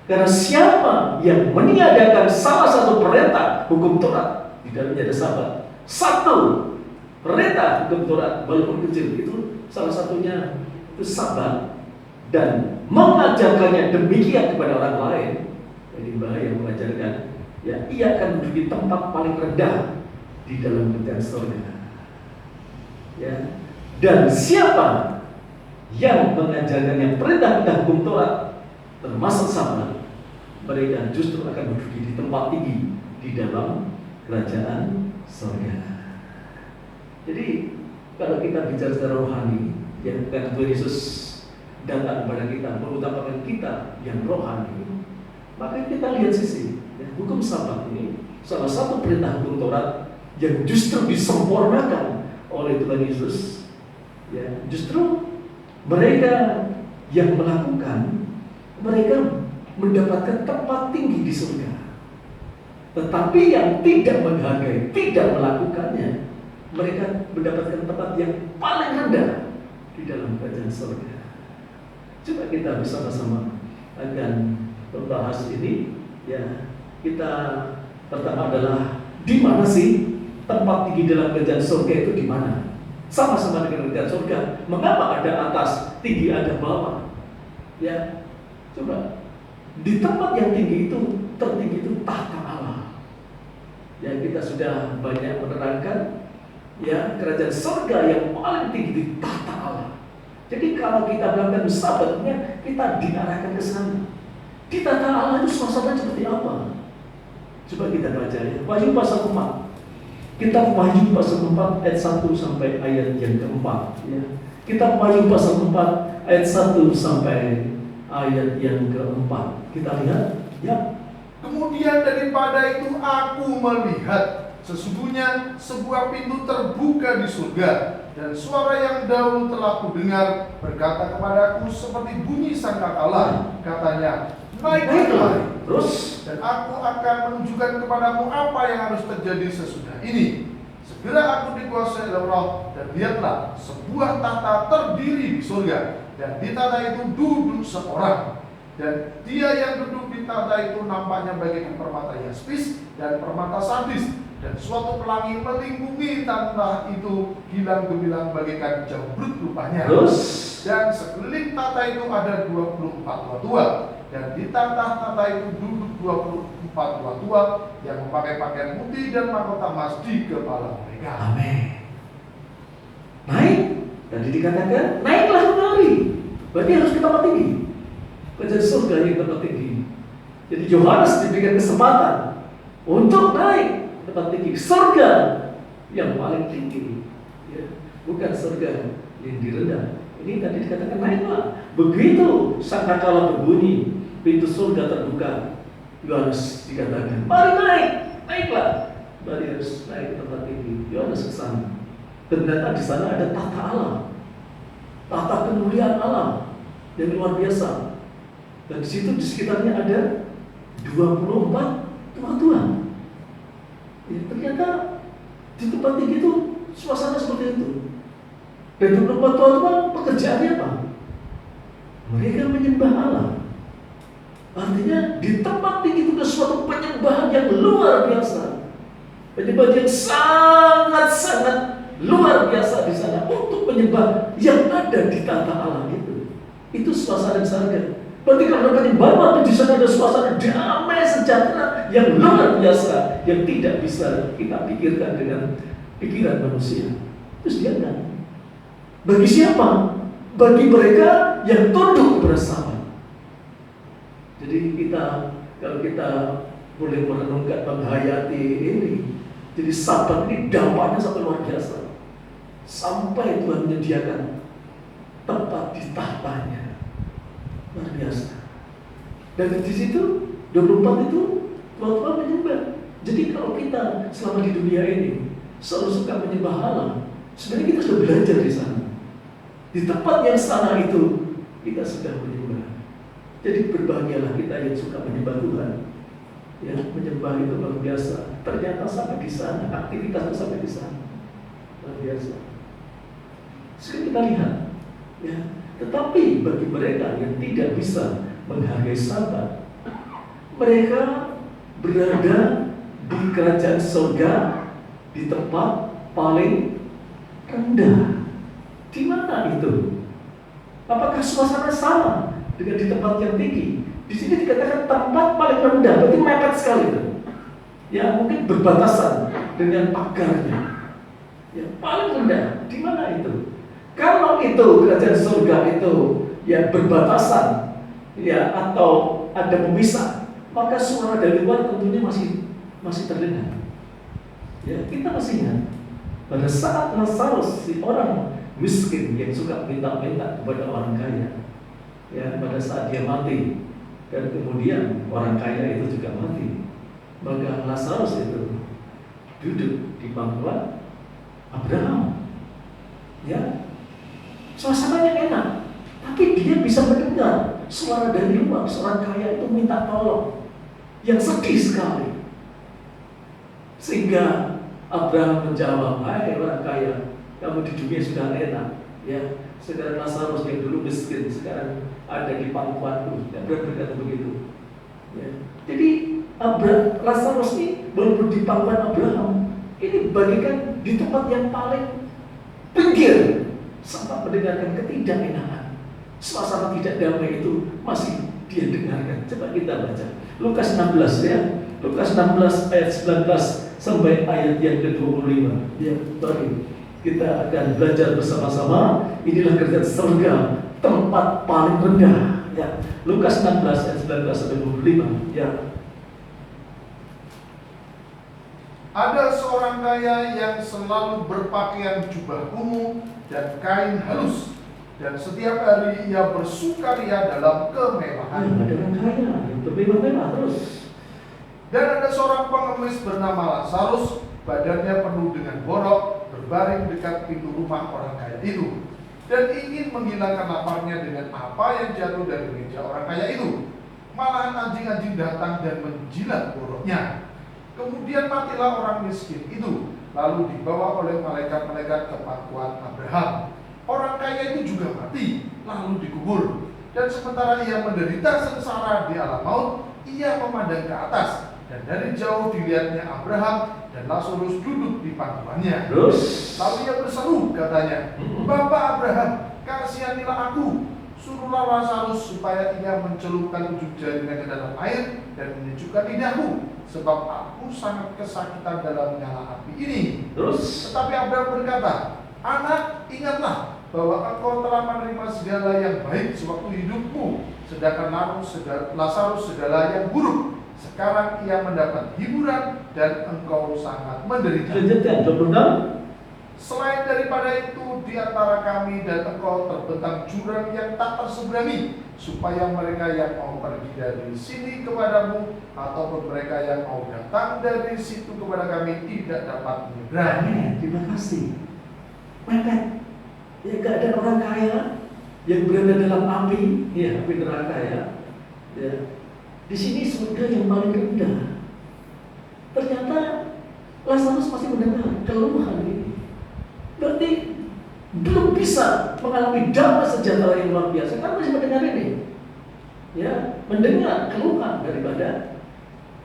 karena siapa yang meniadakan salah satu perintah hukum Taurat, di dalamnya ada Sabat, satu perintah hukum Taurat walaupun kecil, itu salah satunya itu Sabat, dan mengajarkannya demikian kepada orang lain. Jadi bahaya mengajarkan, ya, ia akan menduduki tempat paling rendah di dalam kerajaan surga. Ya. Dan siapa yang mengajarkan yang perintah-perintah hukum Taurat termasuk Sabat, mereka justru akan menduduki di tempat tinggi di dalam kerajaan surga. Jadi kalau kita bicara secara rohani, yang Tuhan Yesus datang kepada kita, mengutamakan kita yang rohani, maka kita lihat sisi, ya, hukum Sabat ini salah satu perintah hukum Taurat yang justru disempurnakan oleh Tuhan Yesus. Ya, justru mereka yang melakukan, mereka mendapatkan tempat tinggi di surga. Tetapi yang tidak menghargai, tidak melakukannya, mereka mendapatkan tempat yang paling rendah di dalam kerajaan surga. Coba kita bersama-sama akan membahas ini. Ya, kita pertama adalah di mana sih tempat tinggi dalam kerajaan surga itu di mana? Sama-sama dengan kerajaan surga. Mengapa ada atas, tinggi ada bawah? Ya, coba di tempat yang tinggi itu, tertinggi itu tahta Allah. Ya, kita sudah banyak menerangkan, ya, kerajaan surga yang paling tinggi di tahta Allah. Jadi kalau kita melakukan Sabatnya, kita diarahkan ke sana. Di tahta Allah itu suasana seperti apa? Coba kita baca ya. Wahyu pasal 4. Kitab Wahyu pasal 4 ayat 1 sampai ayat yang keempat. Ya. Kitab Wahyu pasal 4 ayat 1 sampai ayat yang keempat. Kita lihat, ya. Kemudian daripada itu aku melihat, sesungguhnya sebuah pintu terbuka di surga, dan suara yang dahulu telah kudengar berkata kepadaku seperti bunyi sangkakala, katanya, naiklah, terus, dan aku akan menunjukkan kepadamu apa yang harus terjadi sesudah ini. Segera aku dikuasai oleh Roh, dan lihatlah sebuah tahta terdiri di surga, dan di tahta itu duduk seorang. Dan dia yang duduk di tahta itu nampaknya bagaikan permata yaspis dan permata sardis, dan suatu pelangi melingkungi tahta itu gilang gemilang bagaikan jamrut rupanya. Terus Dan sekeliling tahta itu ada 24 tua-tua, dan di tahta itu duduk 24 tua-tua yang memakai pakaian putih dan mahkota emas di kepala mereka. amin. Naik, tadi dikatakan naiklah kembali. Berarti harus ke tempat tinggi. Kerajaan surga yang tempat tinggi. Jadi Yohanes diberikan kesempatan untuk naik ke tempat tinggi, surga yang paling tinggi, ya, bukan surga yang direndah. Ini tadi dikatakan naiklah. Begitu sangkakala berbunyi, pintu surga terbuka. Yohanes dikatakan, mari naik, naiklah. Mari harus naik ke tempat tinggi. Yohanes ke sana. Ternyata di sana ada tahta Allah, tahta kemuliaan Allah yang luar biasa. Dan di situ di sekitarnya ada 24 tua-tua. Ya, ternyata di tempat tinggi itu suasana seperti itu. Dan 24 tua-tua pekerjaannya apa? Mereka menyembah Allah. Artinya di tempat tinggi itu ada suatu penyembahan yang luar biasa. Penyembahan yang sangat-sangat luar biasa di sana untuk menyembah yang ada di tahta Allah itu. Itu suasana surga. Berarti kalau penyembahan di sana ada suasana damai sejahtera yang luar biasa yang tidak bisa kita pikirkan dengan pikiran manusia. Terus dia enggak. Bagi siapa? Bagi mereka yang tunduk kepada Sabat. Jadi kalau kita boleh merenungkan, menghayati ini, jadi Sabat ini dampaknya sampai luar biasa. Sampai Tuhan menyediakan tempat di tahtanya, luar biasa. Dan di situ 24 itu Tuhan menyembah. Jadi kalau kita selama di dunia ini selalu suka menyembah Allah, sebenarnya kita sudah belajar di sana. Di tempat yang sana itu kita sudah menyembah. Jadi berbahagialah kita yang suka menyembah Tuhan. Ya, menyembah itu luar biasa. Ternyata sampai di sana, aktivitasnya sampai di sana, luar biasa. Sekarang kita lihat, ya. Tetapi bagi mereka yang tidak bisa menghargai Sabat, mereka berada di kerajaan surga di tempat paling rendah. Di mana itu? Apakah suasana sama dengan di tempat yang tinggi? Di sini dikatakan tempat paling rendah, berarti mepet sekali itu. Ya, mungkin berbatasan dengan pagarnya. Yang paling rendah, di mana itu? Kalau itu kerajaan surga itu ya berbatasan, ya atau ada pemisah, maka suara dari luar tentunya masih terdengar. Ya, kita masih ingat pada saat Lazarus, si orang miskin yang suka minta-minta kepada orang kaya, ya pada saat dia mati dan kemudian orang kaya itu juga mati, maka Lazarus itu duduk di pangkuan Abraham, ya suasananya enak, tapi dia bisa mendengar suara dari luar, seorang kaya itu minta tolong, yang sedih sekali, sehingga Abraham menjawab, hai orang kaya, kamu di dunia sudah enak, ya. Sekarang Lazarus yang dulu miskin sekarang ada di pangkuanku. Abraham berkata begitu. Ya. Jadi Lazarus ini baru di pangkuan Abraham. Ini bagikan di tempat yang paling pinggir, sampai mendengarkan ketidakenakan. Suasana tidak damai itu masih dia dengarkan. Coba kita baca Lukas 16 ya. Lukas 16 ayat 19 sampai ayat yang ke-25. Ya, mari kita akan belajar bersama-sama. Inilah kerajaan surga, tempat paling rendah. Ya, Lukas 16 ayat 19 sampai 25. Ya. Ada seorang kaya yang selalu berpakaian jubah ungu dan kain halus, dan setiap hari ia bersukaria dalam kemewahan. Ada orang kaya yang bermewah-mewah terus. Dan ada seorang pengemis bernama Lazarus, badannya penuh dengan borok, berbaring dekat pintu rumah orang kaya itu, dan ingin menghilangkan laparnya dengan apa yang jatuh dari meja orang kaya itu. Malahan anjing-anjing datang dan menjilat boroknya. Kemudian matilah orang miskin itu, lalu dibawa oleh malaikat-malaikat ke pangkuan Abraham. Orang kaya itu juga mati, lalu dikubur. Dan sementara ia menderita sengsara di alam maut, ia memandang ke atas, dan dari jauh dilihatnya Abraham dan Lazarus duduk di pangkuannya. Terus Lalu ia berseru, katanya, "Bapak Abraham, kasihanilah aku. Suruhlah Lazarus supaya ia mencelupkan ujung jarinya ke dalam air dan menyejukkan lidahku, sebab aku sangat kesakitan dalam nyala api ini." Terus Tetapi Abraham berkata, "Anak, ingatlah bahwa engkau telah menerima segala yang baik sewaktu hidupmu, sedangkan Lazarus segala yang buruk. Sekarang ia mendapat hiburan dan engkau sangat menderita. lanjutkan 26. Selain daripada itu, di antara kami dan engkau terbentang jurang yang tak terseberangi, supaya mereka yang mau pergi dari sini kepadamu ataupun mereka yang mau datang dari situ kepada kami tidak dapat menyeberang." Terima kasih. Mepet. Ya, gak ada orang kaya yang berada dalam api, ya api neraka ya. Ya. Di sini surga yang paling rendah. Ternyata Lazarus masih mendengar keluhan ini. Berarti belum bisa mengalami damai sejahtera yang luar biasa. Kan masih mendengar ini, ya, mendengar keluhan daripada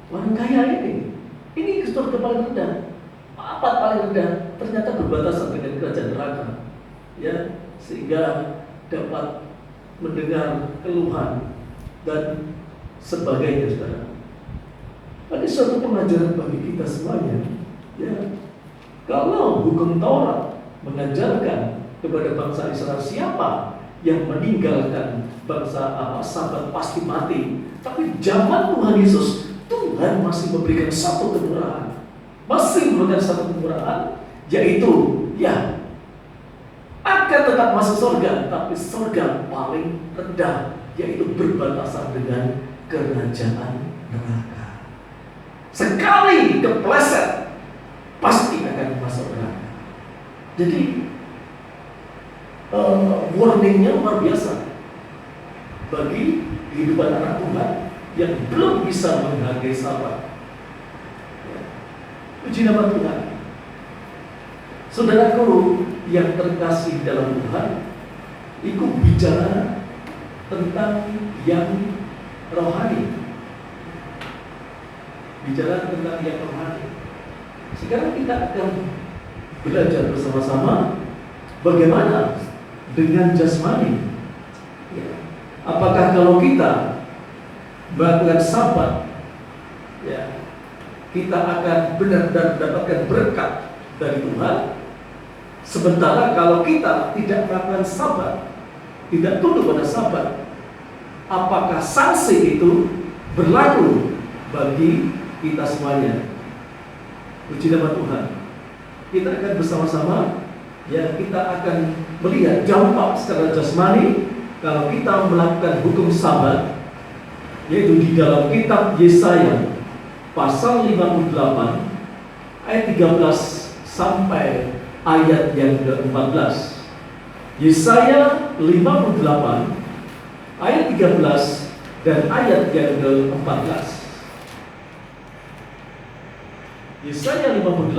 orang kaya ini. Ini surga paling rendah. Apa paling rendah? Ternyata berbatasan dengan kerajaan neraka, ya, sehingga dapat mendengar keluhan dan sebagainya, saudara. Ini suatu pengajaran bagi kita semuanya, ya. Kalau hukum Taurat mengajarkan kepada bangsa Israel siapa yang meninggalkan bangsa Sabat pasti mati, tapi zaman Tuhan Yesus, Tuhan masih memberikan satu kemurahan, yaitu ya akan tetap masuk surga, tapi surga paling rendah, yaitu berbatasan dengan kerajaan neraka. Sekali kepleset pasti akan masuk neraka. Jadi warningnya luar biasa bagi kehidupan anak Tuhan yang belum bisa menghargai sahabat. Puji nama Tuhan. Saudaraku yang terkasih dalam Tuhan, itu bicara tentang yang rohani. Bicara tentang yang rohani. Sekarang kita akan belajar bersama-sama bagaimana dengan jasmani. Ya. Apakah kalau kita melakukan sabat, ya, kita akan benar-benar mendapatkan berkat dari Tuhan? Sementara kalau kita tidak melakukan sabat, tidak tunduk pada sabat, apakah sanksi itu berlaku bagi kita semuanya? Puji nama Tuhan. Kita akan bersama-sama, ya, kita akan melihat dampak secara jasmani kalau kita melakukan hukum sabat, yaitu di dalam kitab Yesaya pasal 58 ayat 13 sampai ayat yang ke-14. Yesaya 58 ayat 13 dan ayat yang ke-14. Yesaya 58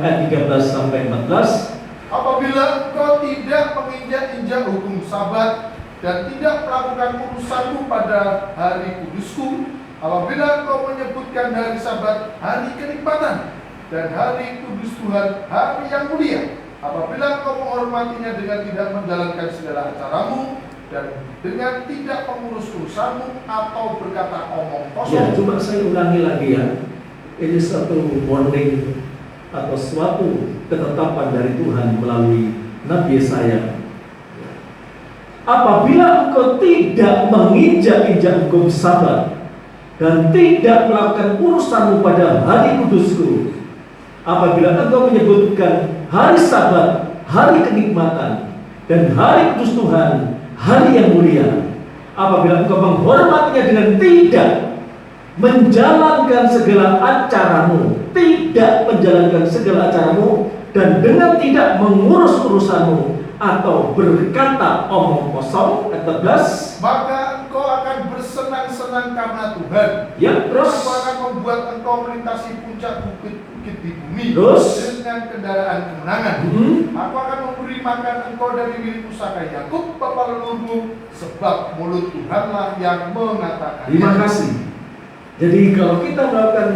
ayat 13 sampai 14. "Apabila engkau tidak menginjak-injak hukum sabat dan tidak melakukan urusanmu pada hari kudusku, apabila engkau menyebutkan hari sabat hari kenikmatan dan hari kudus Tuhan hari yang mulia, apabila engkau menghormatinya dengan tidak menjalankan segala acaramu dan dengan tidak mengurus urusanmu atau berkata omong kosong." Ya, coba saya ulangi lagi ya. Ini satu warning atau suatu ketetapan dari Tuhan melalui Nabi Yesaya. Apabila engkau tidak menginjak-injak hukum sabat dan tidak melakukan urusanmu pada hari kudusku, apabila engkau menyebutkan hari sabat, hari kenikmatan, dan hari kudus Tuhan, hari yang mulia, apabila engkau menghormatinya dengan tidak menjalankan segala acaramu, dan dengan tidak mengurus urusanmu atau berkata omong kosong, ayat 14, "Maka engkau akan bersenang-senang karena Tuhan. ya, terus Engkau akan membuat engkau melintasi puncak bukit-bukit di bumi Terus? dengan kendaraan kemenangan. Aku akan memberi makan engkau dari milik pusaka Yakub bapa leluhurmu, sebab mulut Tuhanlah yang mengatakan. Terima kasih. Jadi kalau kita melakukan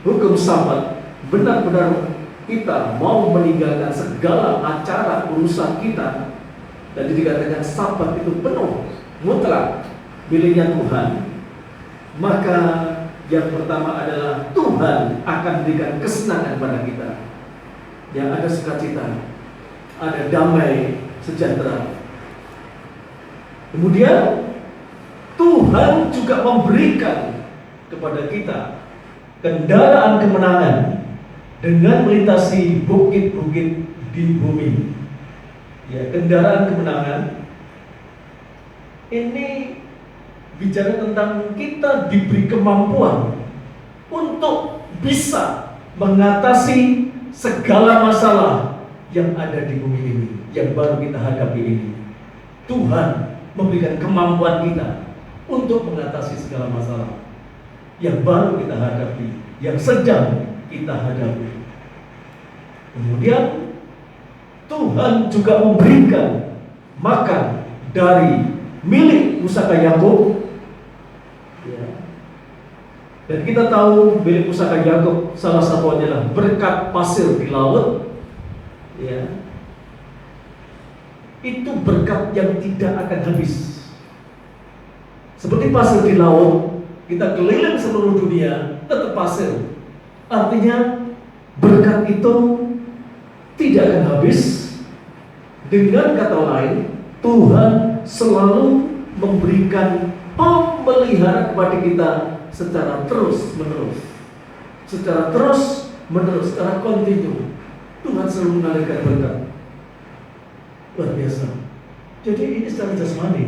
hukum Sabat, benar-benar kita mau meninggalkan segala acara urusan kita, dan dikatakan Sabat itu penuh, mutlak miliknya Tuhan, maka yang pertama adalah Tuhan akan berikan kesenangan pada kita. Yang ada sukacita, ada damai sejahtera. Kemudian Tuhan juga memberikan kepada kita kendaraan kemenangan dengan melintasi bukit-bukit di bumi. Ya, kendaraan kemenangan ini bicara tentang kita diberi kemampuan untuk bisa mengatasi segala masalah yang ada di bumi ini, yang baru kita hadapi ini. Tuhan memberikan kemampuan kita untuk mengatasi segala masalah yang baru kita hadapi, yang sedang kita hadapi. Kemudian Tuhan juga memberikan makan dari milik pusaka Yakub. Ya. Dan kita tahu milik pusaka Yakub salah satu adalah berkat pasir di laut. Ya. Itu berkat yang tidak akan habis. Seperti pasir di laut, kita keliling seluruh dunia, tetap pasir. Artinya berkat itu tidak akan habis. Dengan kata lain, Tuhan selalu memberikan pemeliharaan kepada kita secara terus-menerus. Secara terus-menerus, secara kontinu. Tuhan selalu mengalirkan berkat. Luar biasa. Jadi ini secara jasmani.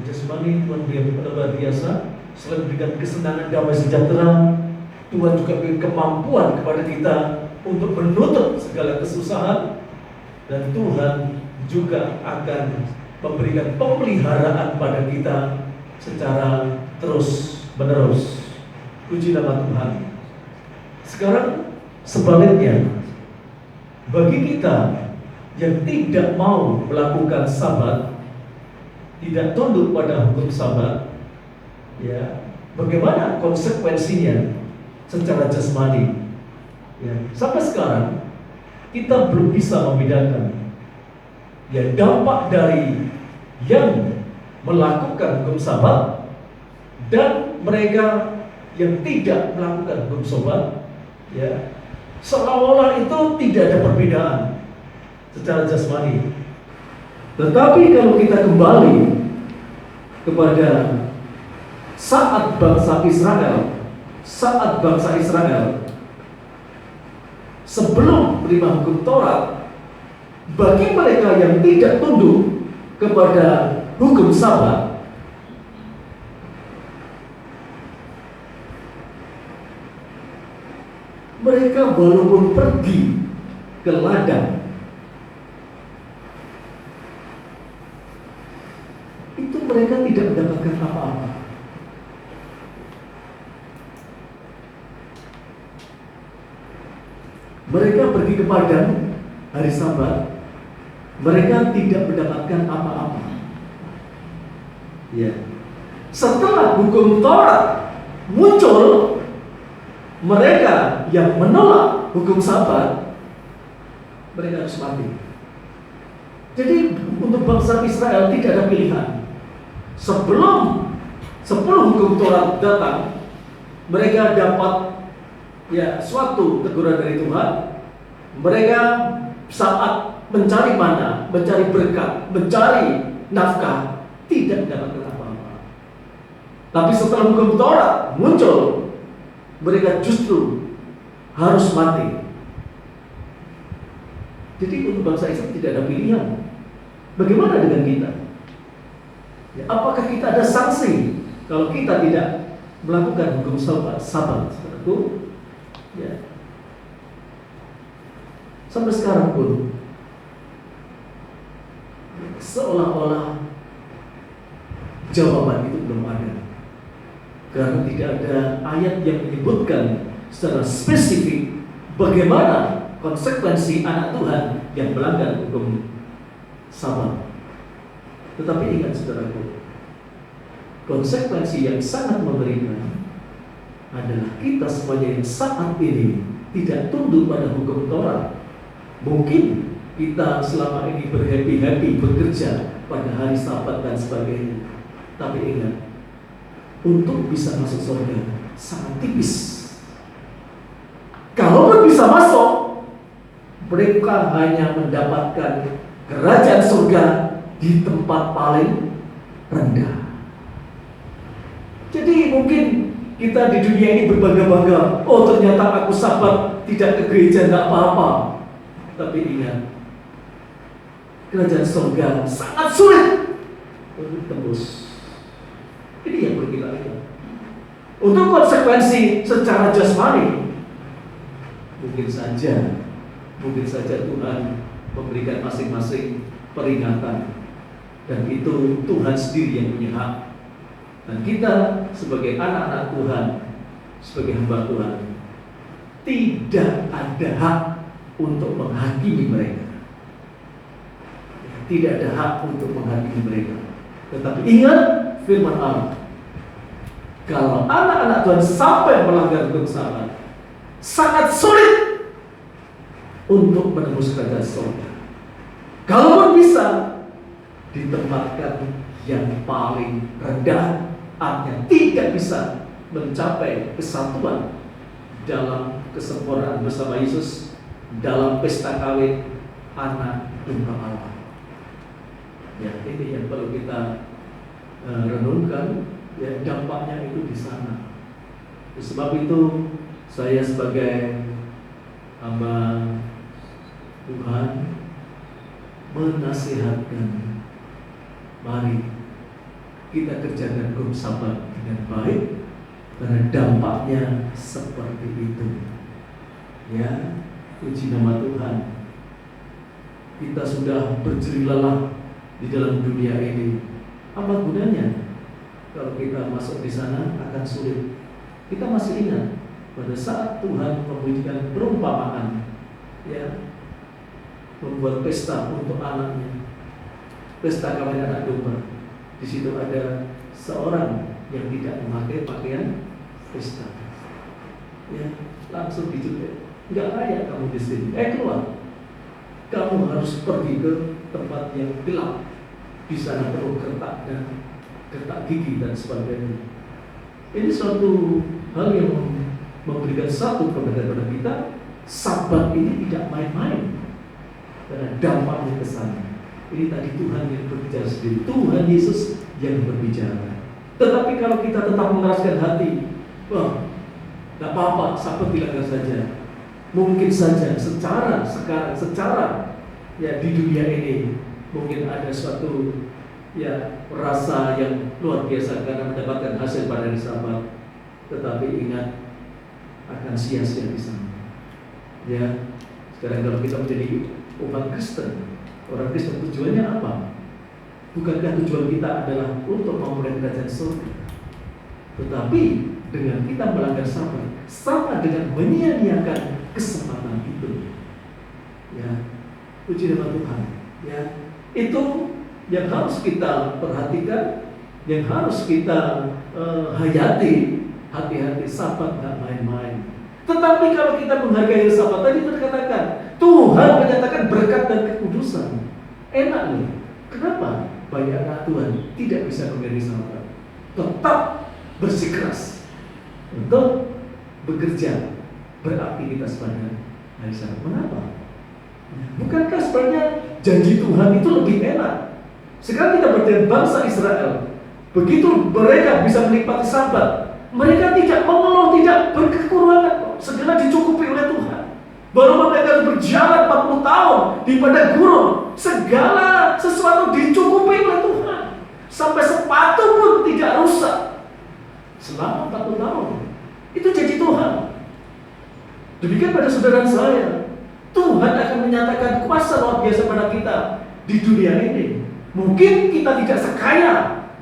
Jasmani Tuhan berikan luar biasa. Selain memberikan kesenangan, damai sejahtera, Tuhan juga berikan kemampuan kepada kita untuk menutup segala kesusahan. Dan Tuhan juga akan memberikan pemeliharaan pada kita secara terus-menerus. Puji nama Tuhan. Sekarang sebaliknya, bagi kita yang tidak mau melakukan Sabat, tidak tunduk pada hukum Sabat, ya, bagaimana konsekuensinya secara jasmani? Ya, sampai sekarang kita belum bisa membedakan ya dampak dari yang melakukan hukum Sabat dan mereka yang tidak melakukan hukum Sabat. Ya, seolah-olah itu tidak ada perbedaan secara jasmani. Tetapi kalau kita kembali kepada saat bangsa Israel sebelum menerima hukum Taurat, bagi mereka yang tidak tunduk kepada hukum Sabat, mereka walaupun pergi ke ladang, itu mereka tidak mendapatkan apa-apa. Mereka pergi ke padang hari Sabat, mereka tidak mendapatkan apa-apa. Ya. Setelah hukum Taurat muncul, mereka yang menolak hukum Sabat, mereka harus mati. Jadi untuk bangsa Israel tidak ada pilihan. Sebelum 10 hukum Taurat datang, mereka dapat suatu teguran dari Tuhan. Mereka saat mencari mana, mencari berkat, mencari nafkah, tidak mendapatkan apa-apa. Tapi setelah hukum Taurat muncul, mereka justru harus mati. Jadi untuk bangsa Israel tidak ada pilihan. Bagaimana dengan kita? Ya, apakah kita ada sanksi kalau kita tidak melakukan hukum Sabat? Saudaraku, ya. Sampai sekarang pun seolah-olah jawaban itu belum ada. Karena tidak ada ayat yang menyebutkan secara spesifik bagaimana konsekuensi anak Tuhan yang melanggar hukum Sabat. Tetapi ingat saudaraku, konsekuensi yang sangat mengerikan adalah kita semuanya yang saat ini tidak tunduk pada hukum Taurat. Mungkin kita selama ini berhappy-happy bekerja pada hari Sabat dan sebagainya. Tapi ingat, untuk bisa masuk surga sangat tipis. Kalaupun bisa masuk, mereka hanya mendapatkan kerajaan surga di tempat paling rendah. Jadi mungkin kita di dunia ini berbangga-bangga, oh ternyata aku Sabat tidak ke gereja, tidak apa-apa. Tapi ingat, kerajaan surga sangat sulit untuk tembus. Ini yang perlu kita lihat. Untuk konsekuensi secara jasmani, mungkin saja Tuhan memberikan masing-masing peringatan, dan itu Tuhan sendiri yang punya hak. Dan kita sebagai anak-anak Tuhan, sebagai hamba Tuhan, tidak ada hak untuk menghakimi mereka. Tidak ada hak untuk menghakimi mereka. Tetapi ingat firman Allah, kalau anak-anak Tuhan sampai melanggar hukum Sabat, sangat sulit untuk menembus kerajaan surga. Kalaupun bisa, ditempatkan yang paling rendah, artinya tidak bisa mencapai kesatuan dalam kesempurnaan bersama Yesus dalam pesta kawin anak domba Allah. Ya, ini yang perlu kita renungkan. Ya, dampaknya itu di sana. Sebab itu saya sebagai hamba Tuhan menasihatkan, mari kita kerjakan hukum Sabat dengan baik, karena dampaknya seperti itu. Ya, puji nama Tuhan. Kita sudah berjerih lelah di dalam dunia ini. Apa gunanya kalau kita masuk di sana akan sulit? Kita masih ingat pada saat Tuhan memberikan perumpamaan, ya, membuat pesta untuk anaknya, pesta kawin anak domba. Di situ ada seorang yang tidak memakai pakaian pesta, ya, langsung diculik. Enggak layak kamu di sini. Keluar. Kamu harus pergi ke tempat yang gelap. Di sana perlu gertak dan gertak gigi dan sebagainya. Ini suatu hal yang memberikan satu pembelajaran kepada kita. Sabat ini tidak main-main, karena dampaknya ke sana. Ini tadi Tuhan yang berbicara sendiri, Tuhan Yesus yang berbicara. Tetapi kalau kita tetap mengeraskan hati, wah, tidak apa-apa, Sabat dilanggar saja. Mungkin saja secara ya di dunia ini mungkin ada suatu ya rasa yang luar biasa karena mendapatkan hasil pada hari Sabat. Tetapi ingat, akan sia-sia di sana. Ya, sekarang kalau kita menjadi umat Kristen, orang Kristen tujuannya apa? Bukankah tujuan kita adalah untuk memulai kerajaan surga? Tetapi dengan kita melanggar Sabat, sama dengan menyia-nyiakan kesempatan itu. Ya, puji nama Tuhan. Ya, itu yang harus kita perhatikan, yang harus kita hayati. Hati-hati, Sabat nggak main-main. Tetapi kalau kita menghargai Sabat, tadi terkatakan Tuhan menyatakan berkat dan kekudusan. Enak loh. Kenapa? Banyak anak Tuhan tidak bisa menghargai Sabat, tetap bersikeras untuk bekerja, beraktivitas pada hari Sabat. Mengapa? Bukankah sebenarnya janji Tuhan itu lebih enak? Sekarang kita berjalan bangsa Israel, begitu mereka bisa menikmati Sabat, mereka tidak mengeluh, tidak berkekurangan, segala dicukupi oleh Tuhan. Baru mereka berjalan 40 tahun di padang gurun, segala sesuatu dicukupi oleh Tuhan. Sampai sepatu pun tidak rusak selama 40 tahun. Itu janji Tuhan. Demikian pada saudara saya, Tuhan akan menyatakan kuasa luar biasa pada kita di dunia ini. Mungkin kita tidak sekaya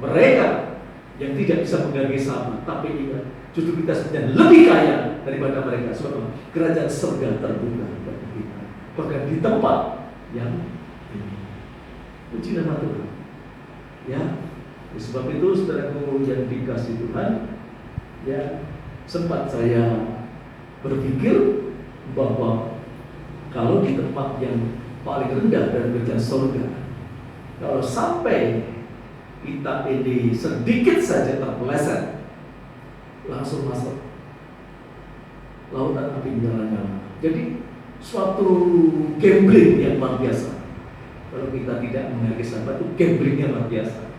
mereka, yang tidak bisa menghargai sahabat. Tapi ingat, justru kita sebenarnya lebih kaya daripada mereka. Sebab kerajaan surga terbuka bagi kita, bahkan di tempat yang ini. Puji nama Tuhan. Ya, sebab itu saudaraku yang dikasihi Tuhan, ya, sempat saya berpikir bahwa kalau di tempat yang paling rendah dari kerajaan surga, kalau sampai kita ini sedikit saja terpeleset, langsung masuk lautan api nyala-nyala. Jadi suatu gambling yang luar biasa. Kalau kita tidak menghargai sahabat, itu gamblingnya luar biasa.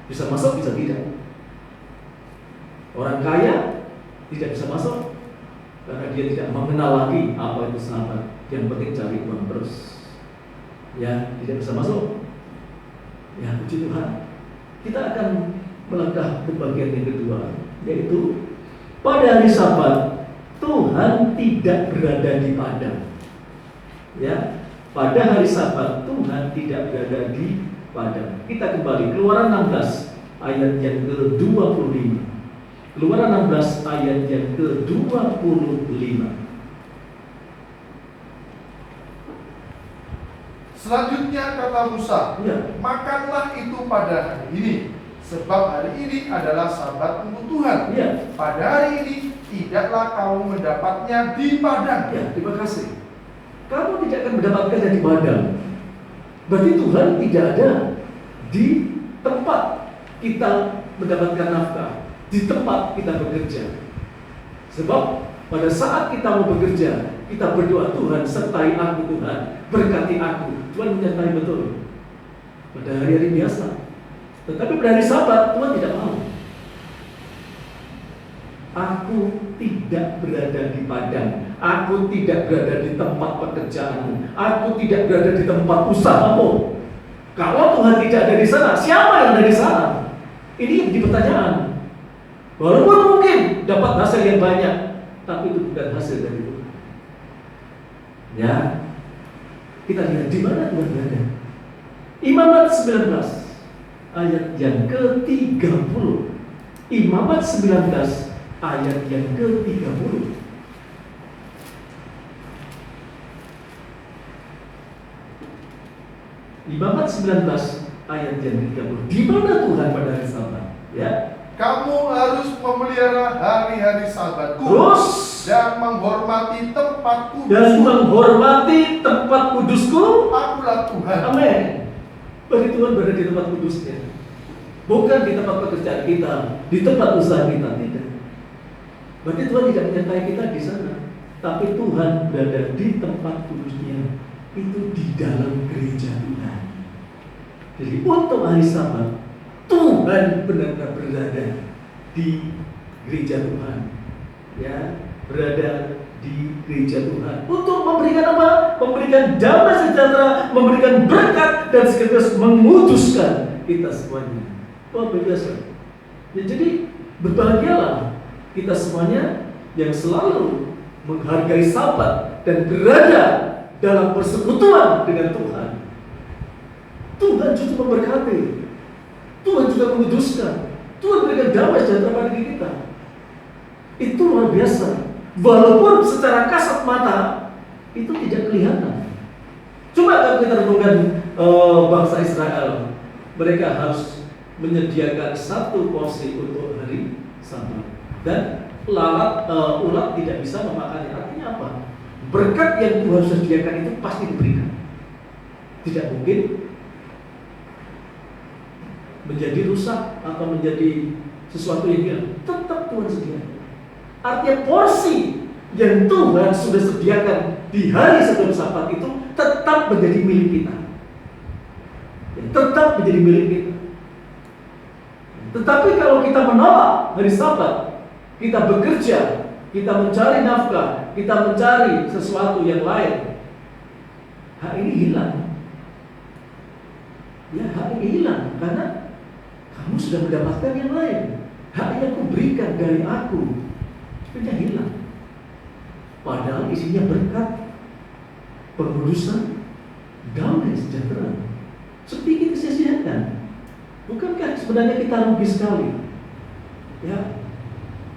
Bisa masuk, bisa tidak. Orang kaya tidak bisa masuk karena dia tidak mengenal lagi apa itu sahabat. Yang penting cari uang terus. Ya, tidak bisa masuk. Ya, puji Tuhan. Kita akan melangkah ke bagian yang kedua, yaitu pada hari Sabat Tuhan tidak berada di padang. Ya, pada hari Sabat Tuhan tidak berada di padang. Kita kembali Keluaran 16 ayat yang ke-25. Keluaran 16 ayat yang ke-25. Selanjutnya kata Musa, Ya. makanlah itu pada hari ini, sebab hari ini adalah Sabat untuk Tuhan. Ya. Pada hari ini tidaklah kamu mendapatnya di padang. Ya, terima kasih. Kamu tidak akan mendapatkannya di padang. Berarti Tuhan tidak ada di tempat kita mendapatkan nafkah, di tempat kita bekerja. Sebab pada saat kita mau bekerja, kita berdoa, Tuhan sertai aku, Tuhan berkati aku. Tuhan menyertai betul pada hari-hari biasa. Tetapi pada hari Sabat Tuhan tidak mau. Aku tidak berada di padang, aku tidak berada di tempat pekerjaanmu, aku tidak berada di tempat usahamu. Kalau Tuhan tidak ada di sana, siapa yang ada di sana? Ini yang jadi pertanyaan. Walaupun mungkin dapat hasil yang banyak, tapi itu bukan hasil dari Tuhan. Ya, kita lihat di mana Tuhan berada. Imamat 19 ayat yang ke-30. Imamat 19 ayat yang ke-30. Imamat 19 ayat yang ke-30. Di mana Tuhan pada hari Sabat? Ya. Kamu harus memelihara hari-hari Sabatku Terus dan menghormati tempat kudusku. dan menghormati tempat kudusku. Akulah Tuhan. Amin. Berarti Tuhan berada di tempat kudusnya, bukan di tempat pekerjaan kita, di tempat usaha kita, tidak. Berarti Tuhan tidak menyertai kita di sana, tapi Tuhan berada di tempat kudusnya, itu di dalam gereja Tuhan. Jadi untuk hari Sabat Tuhan benar-benar berada di gereja Tuhan, ya, berada di gereja Tuhan untuk memberikan apa? Memberikan damai sejahtera, memberikan berkat dan sekaligus menguduskan kita semuanya. Wah, biasa. Ya, jadi berbahagialah kita semuanya yang selalu menghargai Sabat dan berada dalam persekutuan dengan Tuhan. Tuhan justru memberkati, Tuhan juga menguduskan, Tuhan berikan damai sejahtera pada diri kita. Itu luar biasa. Walaupun secara kasat mata itu tidak kelihatan. Coba kalau kita renungkan bangsa Israel, mereka harus menyediakan satu porsi untuk hari Sabat, dan ulat tidak bisa memakannya. Artinya apa? Berkat yang Tuhan sediakan itu pasti diberikan. Tidak mungkin menjadi rusak atau menjadi sesuatu yang hilang. Tetap Tuhan sediakan. Artinya porsi yang Tuhan sudah sediakan di hari sebelum Sabat itu tetap menjadi milik kita. Tetap menjadi milik kita. Tetapi kalau kita menolak hari Sabat, kita bekerja, kita mencari nafkah, kita mencari sesuatu yang lain, hak ini hilang. Ya, hak ini hilang karena kamu sudah mendapatkan yang lain. Hak yang aku berikan dari aku sudah hilang. Padahal isinya berkat, pengudusan, damai sejahtera. Seperti kita sia-siakan. Bukankah sebenarnya kita rugi sekali Ya,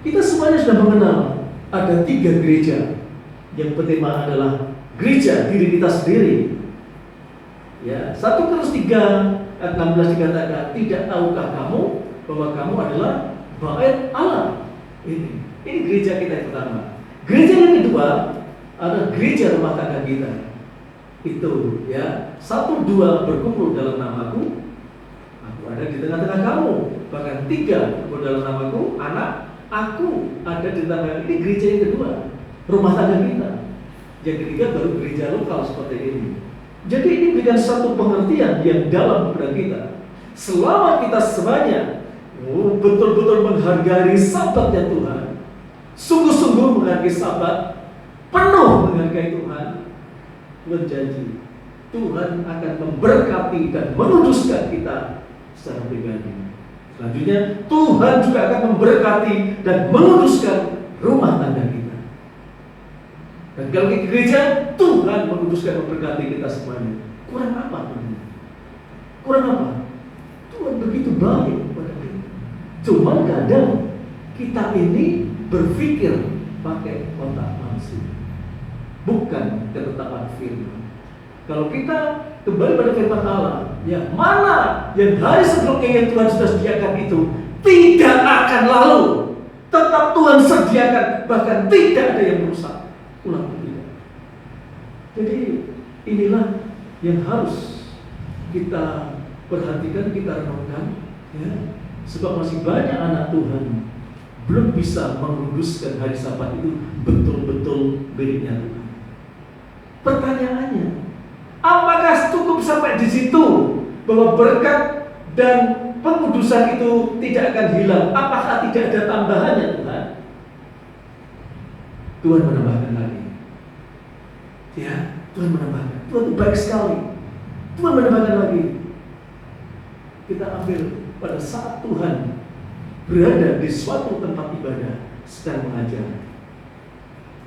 kita semuanya sudah mengenal ada 3 gereja yang bertema adalah gereja diri kita sendiri. Ya, 1 Korintus 3 ayat 16 dikatakan, tidak tahukah kamu bahwa kamu adalah bait Allah? Ini gereja kita yang pertama. Gereja yang kedua adalah gereja rumah tangga kita. Itu ya, 1, 2 berkumpul dalam namaku, aku ada di tengah-tengah kamu. Bahkan 3 berkumpul dalam namaku, anak, aku ada di tengah. Ini gereja yang kedua, rumah tangga kita. Yang ketiga baru gereja lokal seperti ini. Jadi ini berikan satu pengertian yang dalam kepada kita. Selama kita semuanya betul-betul menghargai sabatnya Tuhan, sungguh-sungguh menghargai sabat, penuh menghargai Tuhan, Tuhan janji Tuhan akan memberkati dan menuduskan kita secara pribadi. Selanjutnya Tuhan juga akan memberkati dan menuduskan rumah tangga kita. Dan kalau ke gereja, Tuhan menuduskan memberkati kita semuanya. Kurang apa Tuhan? Kurang apa? Tuhan begitu baik kepada kita. Cuman kadang kita ini berpikir pakai otak manusia, bukan ketetapan firman. Kalau kita kembali pada firman Allah, yang mana yang hari sebelumnya yang Tuhan sudah sediakan itu tidak akan lalu, tetap Tuhan sediakan, bahkan tidak ada yang merusak. Ulang tidak. Jadi inilah yang harus kita perhatikan, kita renungkan, ya. Sebab masih banyak anak Tuhan belum bisa menguduskan hari Sabat itu betul-betul miliknya Tuhan. Pertanyaannya, apakah cukup sampai di situ bahwa berkat dan pengudusan itu tidak akan hilang? Apakah tidak ada tambahannya Tuhan? Tuhan menambahkan lagi. Ya, Tuhan menambahkan. Tuhan itu baik sekali. Tuhan menambahkan lagi. Kita ambil pada saat Tuhan berada di suatu tempat ibadah sedang mengajar.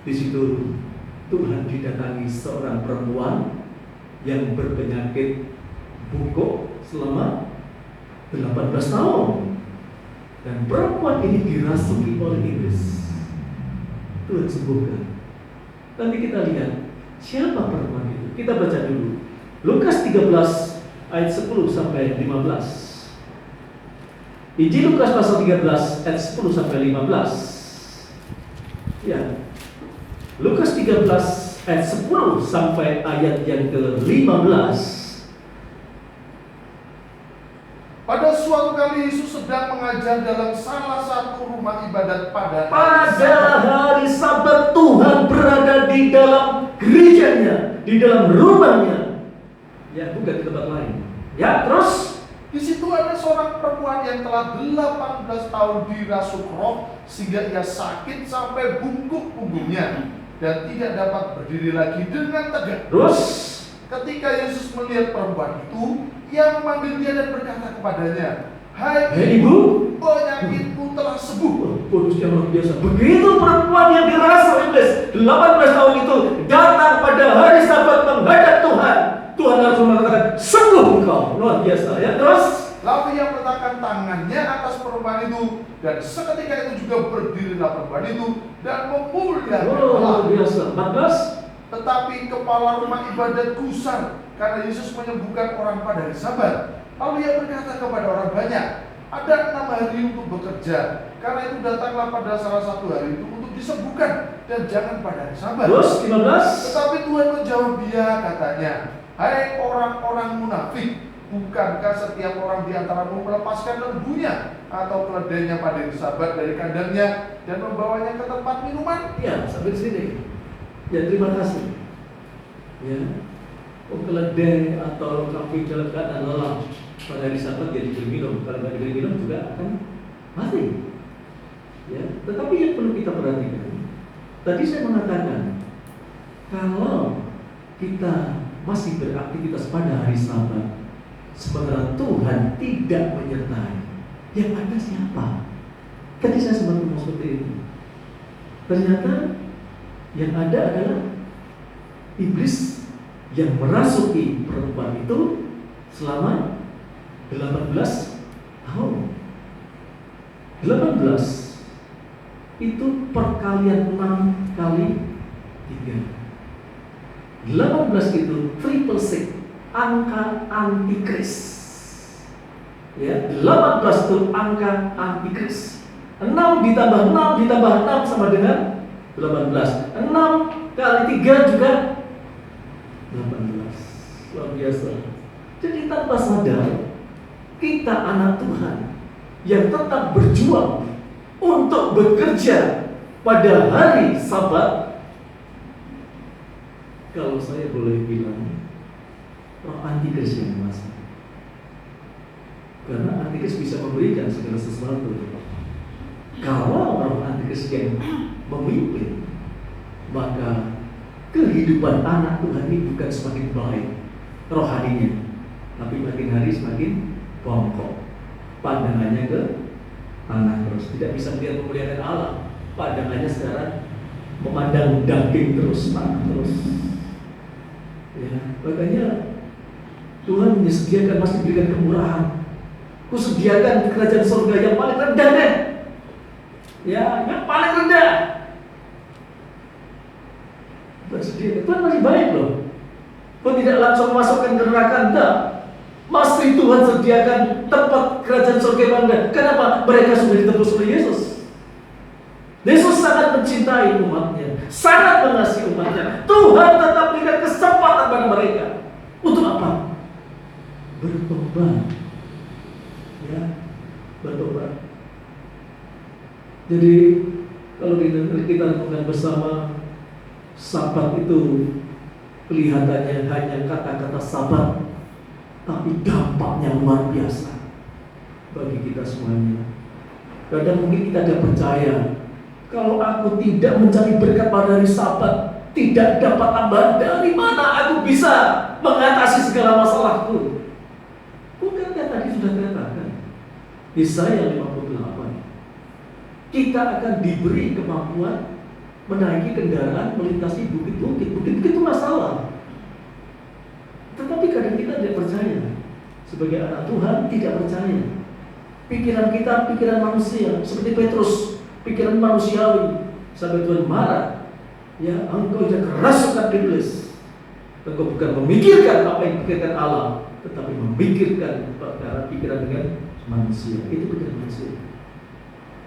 Di situ Tuhan didatangi seorang perempuan yang berpenyakit bungkuk selama 18 tahun. Dan perempuan ini dirasuki oleh iblis. Tuhan sembuhkan. Nanti kita lihat siapa perempuan itu. Kita baca dulu Lukas 13 ayat 10 sampai 15. Injil Lukas pasal 13 ayat 10 sampai 15. Ya. Lukas 13 ayat 10 sampai ayat yang ke-15. Pada suatu kali Yesus sedang mengajar dalam salah satu rumah ibadat pada hari Sabat. Tuhan berada di dalam gerejanya, di dalam rumahnya. Ya, bukan di tempat lain. Ya, terus di situ ada seorang perempuan yang telah 18 tahun dirasuk roh sehingga ia sakit sampai bungkuk punggungnya dan tidak dapat berdiri lagi dengan tegak. Terus ketika Yesus melihat perempuan itu, ia memanggil dia dan berkata kepadanya, "Hai ibu, penyakitmu telah sembuh." Kudus yang luar biasa. Begitu perempuan yang dirasuk iblis 18 tahun itu datang pada hari Sabat menghadap Tuhan, Tuhan langsung mengatakan, "Sembuh engkau." Luar biasa ya. Terus lalu ia meletakkan tangannya atas perempuan itu, dan seketika itu juga berdirilah perempuan itu dan memuliakan Allah. luar biasa. 14. Tetapi kepala rumah ibadat gusar karena Yesus menyembuhkan orang pada hari Sabat. Lalu ia berkata kepada orang banyak, "Ada 6 hari untuk bekerja, karena itu datanglah pada salah satu hari itu untuk disembuhkan, dan jangan pada hari Sabat." Terus 15. Tetapi Tuhan menjawab dia, katanya, "Hai orang-orang munafik, bukankah setiap orang di antaramu melepaskan lembunya atau keledainya pada hari Sabat dari kandangnya dan membawanya ke tempat minuman?" Ya, sampai sini. Ya, terima kasih. Ya, keledai atau kambing dalam keadaan lelah pada hari Sabat dia diberi minum. Kalau tidak diberi minum juga akan mati. Ya, tetapi yang perlu kita perhatikan, tadi saya mengatakan kalau kita masih beraktivitas pada hari Sabat, sementara Tuhan tidak menyertai, yang ada siapa? Tadi saya sempat ngomong seperti itu. Ternyata yang ada adalah iblis yang merasuki perempuan itu selama 18 tahun. 18 itu perkalian 6 kali 3. 18 itu triple six, angka antikris. Ya, 18 itu angka antikris. 6 ditambah 6 ditambah 6 sama dengan 18. 6 kali 3 juga 18. Luar biasa. Jadi tanpa sadar, kita anak Tuhan yang tetap berjuang untuk bekerja pada hari Sabat. Kalau saya boleh bilang, roh antikris yang masuk. Karena antikris bisa memberikan segala sesuatu. Kalau roh antikris yang memimpin, maka kehidupan anak Tuhan ini bukan semakin baik rohaninya, tapi makin hari semakin bongkok. Pandangannya ke tanah terus, tidak bisa melihat kemuliaan Allah. Pandangannya sekarang memandang daging terus, tanah terus. Ya, makanya Tuhan menyediakan, masih berikan kemurahan. Kusediakan kerajaan surga yang paling rendah deh. Ya, yang paling rendah. Bersedia, Tuhan masih baik loh. Tuhan tidak langsung masukkan ke neraka, enggak. Masih Tuhan sediakan tempat kerajaan surga yang rendah. Kenapa? Mereka sudah ditebus oleh Yesus. Yesus sangat mencintai umatnya, sangat mengasihi umatnya. Tuhan tetap berikan kesempatan pada mereka. Untuk apa? Bertobat. Ya, bertobat. Jadi kalau kita lakukan bersama, Sabat itu kelihatannya hanya kata-kata Sabat, tapi dampaknya luar biasa bagi kita semuanya. Kadang mungkin kita tidak percaya, kalau aku tidak mencari berkat pada hari Sabat, tidak dapat tambahan, dari mana aku bisa mengatasi segala masalahku? Bukankah tadi sudah katakan Yesaya 58, kita akan diberi kemampuan menaiki kendaraan, melintasi bukit-bukit. Bukit-bukit itu masalah. Tetapi kadang kita tidak percaya. Sebagai anak Tuhan tidak percaya. Pikiran kita pikiran manusia, seperti Petrus, pikiran manusiawi. Sampai Tuhan marah. Ya, engkau jangan kerasukan iblis. Engkau bukan memikirkan apa yang dipikirkan Allah, tetapi memikirkan perkara pikiran dengan manusia. Itu pikiran manusia.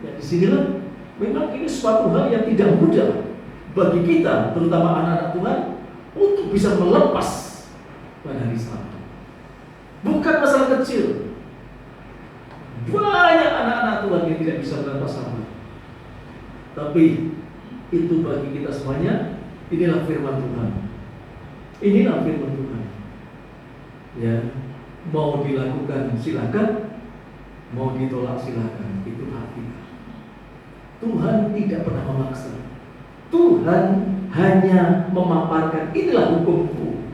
Ya, disinilah memang ini suatu hal yang tidak mudah bagi kita, terutama anak-anak Tuhan, untuk bisa melepas pada hari Sabat. Bukan masalah kecil. Banyak anak-anak Tuhan yang tidak bisa melepas Sabat. Tapi itu bagi kita semuanya, inilah firman Tuhan. Inilah firman Tuhan. Ya, mau dilakukan silakan, mau ditolak silakan. Itu hak kita. Tuhan tidak pernah memaksa. Tuhan hanya memaparkan, inilah hukumku.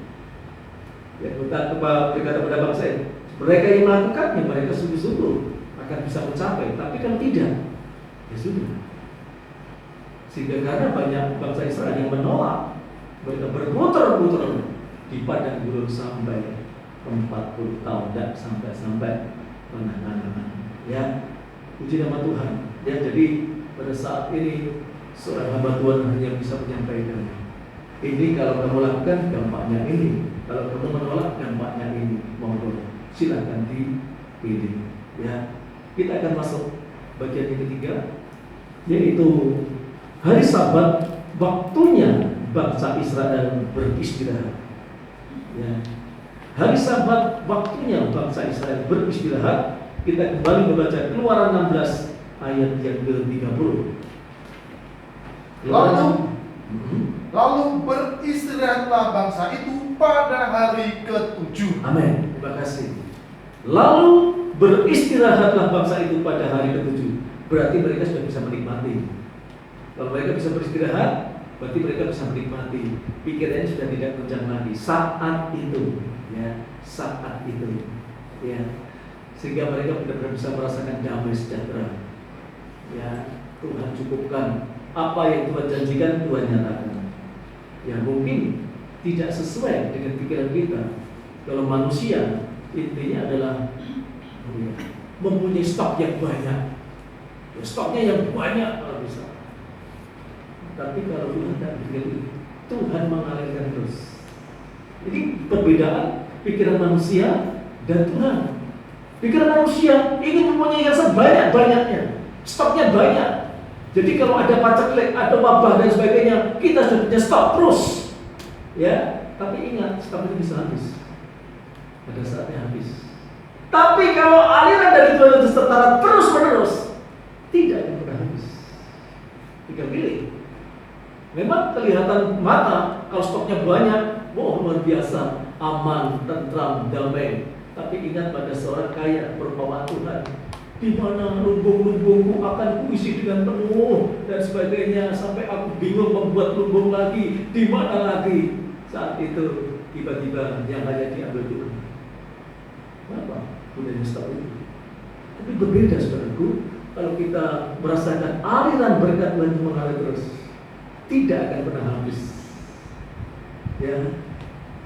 Ya, berkata kepada bangsa ini, mereka yang melakukannya, mereka sungguh-sungguh akan bisa mencapai. Tapi kalau tidak, ya sudah. Sehingga karena banyak bangsa Israel yang menolak, mereka berputar-putar di padang gurun sampai 40 tahun, dan sampai penanganan. Ya, puji nama Tuhan. Ya, jadi pada saat ini seorang hamba Tuhan hanya bisa menyampaikan, ini kalau kamu lakukan dampaknya ini, kalau kamu menolak dampaknya ini. Monggo silakan dipilih. Ya, kita akan masuk bagian yang ketiga, yaitu hari Sabat, waktunya bangsa Israel beristirahat. Ya, hari Sabat, waktunya bangsa Israel beristirahat. Kita kembali membaca Keluaran 16 ayat yang ke-30. Lalu beristirahatlah bangsa itu pada hari ke-7. Amin. Terima kasih. Lalu beristirahatlah bangsa itu pada hari ke-7. Berarti mereka sudah bisa menikmati. Kalau mereka bisa beristirahat, berarti mereka bisa menikmati. Pikirannya sudah tidak kencang lagi. Saat itu, ya, saat itu, ya, sehingga mereka benar-benar bisa merasakan damai sejahtera. Ya, Tuhan cukupkan apa yang Tuhan janjikan, Tuhan nyatakan. Ya, mungkin tidak sesuai dengan pikiran kita. Kalau manusia intinya adalah mempunyai stok yang banyak. Stoknya yang banyak kalau bisa. Tapi kalau Tuhan tidak begitu, Tuhan mengalirkan terus. Jadi perbedaan pikiran manusia dan Tuhan. Pikiran manusia ingin mempunyai yang sebanyak-banyaknya, stoknya banyak. Jadi kalau ada paceklik, ada wabah dan sebagainya, kita sudah punya stok terus. Ya, tapi ingat, stok itu bisa habis. Pada saatnya habis. Tapi kalau aliran dari Tuhan itu tertara terus-menerus, tidak akan pernah habis. Tinggal pilih. Memang kelihatan mata kalau stoknya banyak, wah luar biasa, aman, tentram, damai. Tapi ingat pada seorang kaya perumpamaan Tuhan, di mana lumbung-lumbungku akan kuisi dengan penuh dan sebagainya, sampai aku bingung membuat lumbung lagi, di mana lagi. Saat itu tiba-tiba yang hanya diambil Tuhan. Kenapa? Gunanya stok itu. Tapi berbeda saudaraku, kalau kita merasakan aliran berkat Tuhan yang mengalir terus, tidak akan pernah habis. Ya,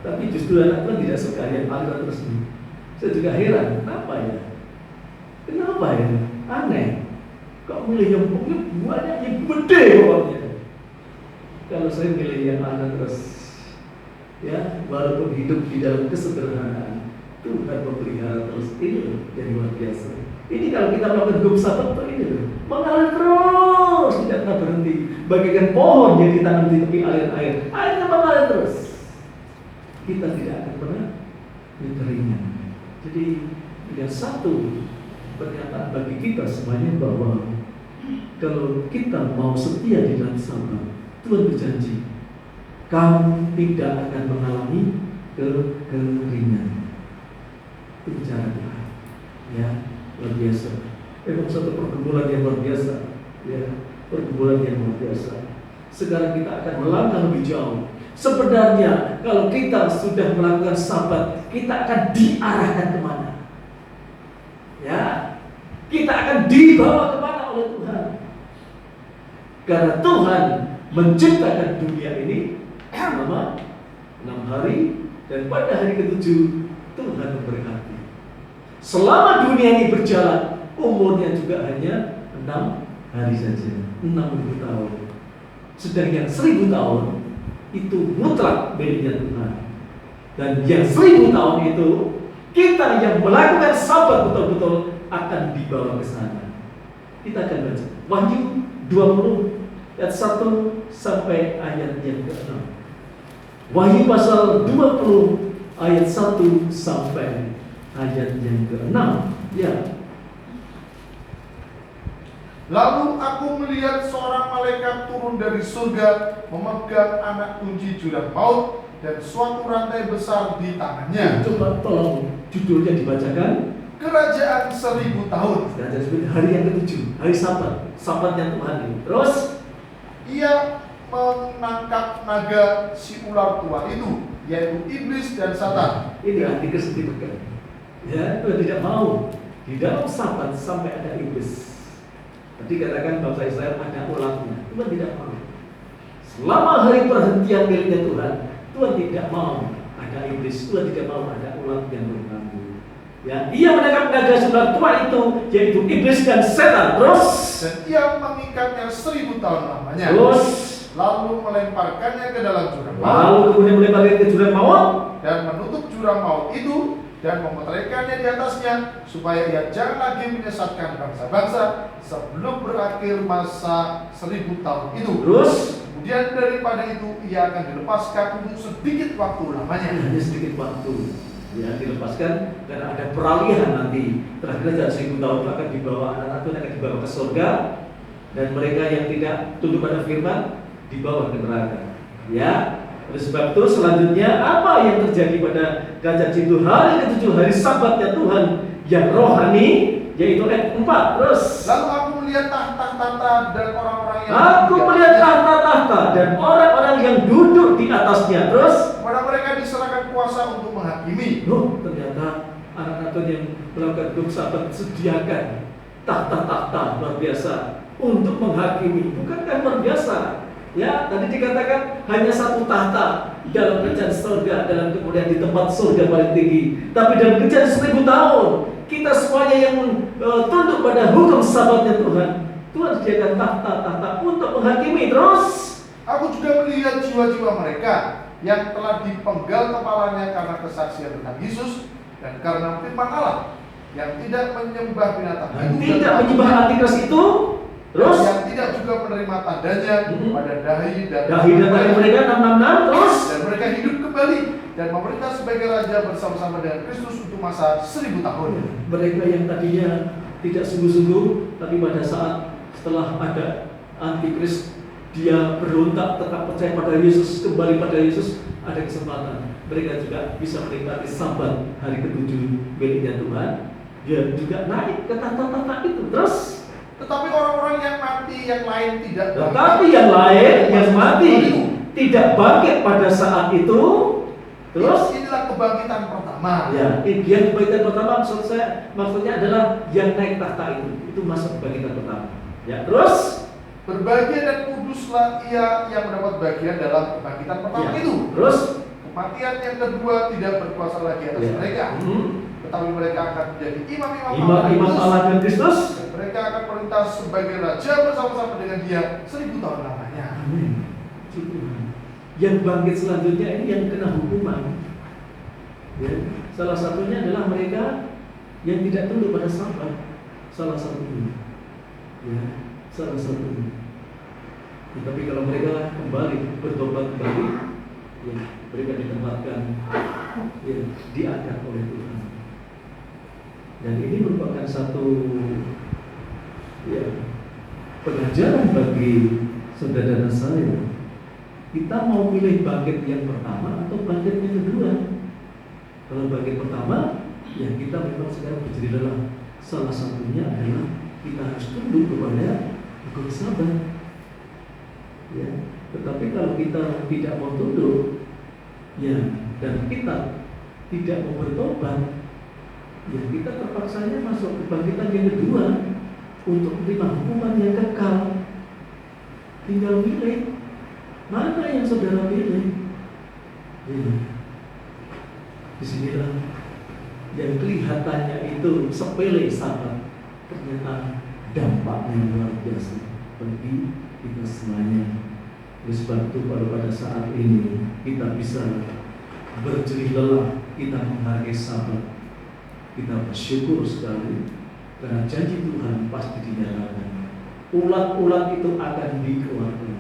tapi justru anak Tuhan tidak suka yang aliran terus ini. Saya juga heran, kenapa ya? Kenapa ya? Aneh. Kok milih yang banyak, yang gede pokoknya. Kalau saya milih yang aliran terus, ya, walaupun hidup di dalam kesederhanaan, Tuhan memelihara terus. Ini jadi luar biasa. Ini kalau kita melakukan hidup sabat ini loh, mengalir terus, tidak pernah berhenti. Bagaikan pohon yang ditanam di tepi aliran air, airnya mengalir terus. Kita tidak akan pernah berkeringat. Jadi yang satu pernyataan bagi kita semuanya bahwa kalau kita mau setia di dalam sabat, Tuhan berjanji, kamu tidak akan mengalami kekeringan. Itu bicara Tuhan, ya. Luar biasa. Memang satu pergumulan yang luar biasa, ya, pergumulan yang luar biasa. Sekarang kita akan melangkah lebih jauh. Sebenarnya kalau kita sudah melakukan sabat, kita akan diarahkan kemana? Ya, kita akan dibawa kemana oleh Tuhan? Karena Tuhan menciptakan dunia ini selama 6 hari, dan pada hari ke-7 Tuhan memberkati. Selama dunia ini berjalan, umurnya juga hanya 6 hari saja, 6.000 tahun. Sedangkan 1.000 tahun itu mutlak miliknya Tuhan. Dan yang 1.000 tahun itu, kita yang melakukan sabat betul-betul akan dibawa ke sana. Kita akan baca Wahyu 20 ayat 1 sampai ayat yang ke-6. Wahyu pasal 20 ayat 1 sampai ayat yang ke-6. Ya. Lalu aku melihat seorang malaikat turun dari surga, memegang anak kunci jurang maut dan suatu rantai besar di tangannya. Coba tolong judulnya dibacakan. Kerajaan 1.000 tahun. Hari yang ke-7, hari Sabat, Sabatnya Tuhan ini. Terus ia menangkap naga si ular tua itu, yaitu iblis dan Satan. Ini antikris ditekan. Ya, Tuhan tidak mau di dalam Sabat sampai ada iblis. Tadi katakan bangsa Israel ada ulangnya. Tuhan tidak mau. Selama hari perhentian miliknya Tuhan, Tuhan tidak mau ada iblis. Tuhan tidak mau ada ulang yang mengganggu. Ya, ia menangkap naga si ular tua itu, yaitu iblis dan setan. Terus, Dan ia mengikatnya 1.000 tahun lamanya. terus, Lalu melemparkannya ke dalam jurang maut. lalu kemudian melemparkan ke jurang maut. Dan menutup jurang maut itu dan memeteraikannya di atasnya, supaya ia jangan lagi menyesatkan bangsa-bangsa sebelum berakhir masa 1.000 tahun itu. Terus, Kemudian daripada itu ia akan dilepaskan untuk sedikit waktu lamanya. hanya sedikit waktu, ya, dilepaskan karena ada peralihan nanti. Terakhir saja 1.000 tahun akan dibawa, anak-anak Tuhan akan dibawa ke surga, dan mereka yang tidak tunduk pada firman dibawa ke neraka. Ya, oleh sebab itu selanjutnya apa yang terjadi pada kerajaan itu? Hari ke-7, hari Sabatnya Tuhan yang rohani, yaitu ayat 4. Terus, Lalu aku melihat tahta-tahta dan orang-orang yang aku melihat tahta-tahta dan orang-orang yang duduk di atasnya. Terus, kepada mereka diserahkan kuasa untuk menghakimi. loh, ternyata anak-anak Tuhan yang melakukan hidup Sabat sediakan tahta-tahta luar biasa untuk menghakimi. Bukankah luar biasa? Ya, tadi dikatakan hanya satu tahta dalam kerajaan surga, dalam kemudian di tempat surga paling tinggi. Tapi dalam kerajaan 1.000 tahun, kita semuanya yang tunduk pada hukum Sabatnya Tuhan, Tuhan sediakan tahta-tahta untuk menghakimi. Terus Aku juga melihat jiwa-jiwa mereka yang telah dipenggal kepalanya karena kesaksian tentang Yesus dan karena firman Allah, yang tidak menyembah binatang yang hidup tidak dan menyembah mati, antikris itu. Terus yang tidak juga menerima tandanya pada dahi dan dahi dan tangan mereka 666. Terus dan mereka hidup kembali dan memerintah sebagai raja bersama-sama dengan Kristus untuk masa 1000 tahun. mereka yang tadinya tidak sungguh-sungguh, tapi pada saat setelah ada antikris, dia berontak, tetap percaya pada Yesus, kembali pada Yesus, ada kesempatan. Mereka juga bisa menikmati Sabat hari ke-7 miliknya Tuhan. Dia juga naik ke tahta-tahta itu. Terus Tetapi orang-orang yang mati yang lain tidak bangkit. tetapi yang lain yang mati tidak bangkit pada saat itu. Terus inilah kebangkitan pertama. ya, yang kebangkitan pertama maksudnya adalah yang naik tahta itu masuk kebangkitan pertama. Ya, terus Berbahagia dan kuduslah ia yang mendapat bagian dalam kebangkitan pertama ya, itu. terus Kematian yang kedua tidak berkuasa lagi atas ya. mereka. Tetapi mereka akan menjadi imam-imam Imam Allah dan Kristus. dan mereka akan perintah sebagai raja bersama-sama dengan dia 1000 tahun lamanya. Amin. Yang bangkit selanjutnya ini yang kena hukuman. Ya, salah satunya adalah mereka yang tidak tunduk pada Sabat. Salah satunya. Ya, salah satunya. Tetapi kalau mereka kembali bertobat kembali, ya, mereka ditempatkan, ya, diangkat oleh Tuhan. Dan ini merupakan satu, ya, pengajaran bagi saudara dan saya. Kita mau pilih bangkit yang pertama atau bangkit yang kedua? Kalau bangkit pertama, ya kita memang sekarang menjadi lelah. Salah satunya adalah kita harus tunduk kepada hukum Sabat. Ya, tetapi kalau kita tidak mau tunduk, ya, dan kita tidak mau bertobat, ya kita terpaksanya masuk kebangkitan yang kedua untuk menerima hukuman yang kekal. Tinggal milih mana yang saudara pilih. Ya. Disinilah yang kelihatannya itu sepele Sabat, ternyata dampaknya luar biasa bagi kita semuanya. Oleh sebab itu pada saat ini kita bisa berjerih lelah, kita menghargai Sabat, kita bersyukur sekali karena janji Tuhan pasti dinyatakan. Ulat-ulat itu akan dikeluarkan,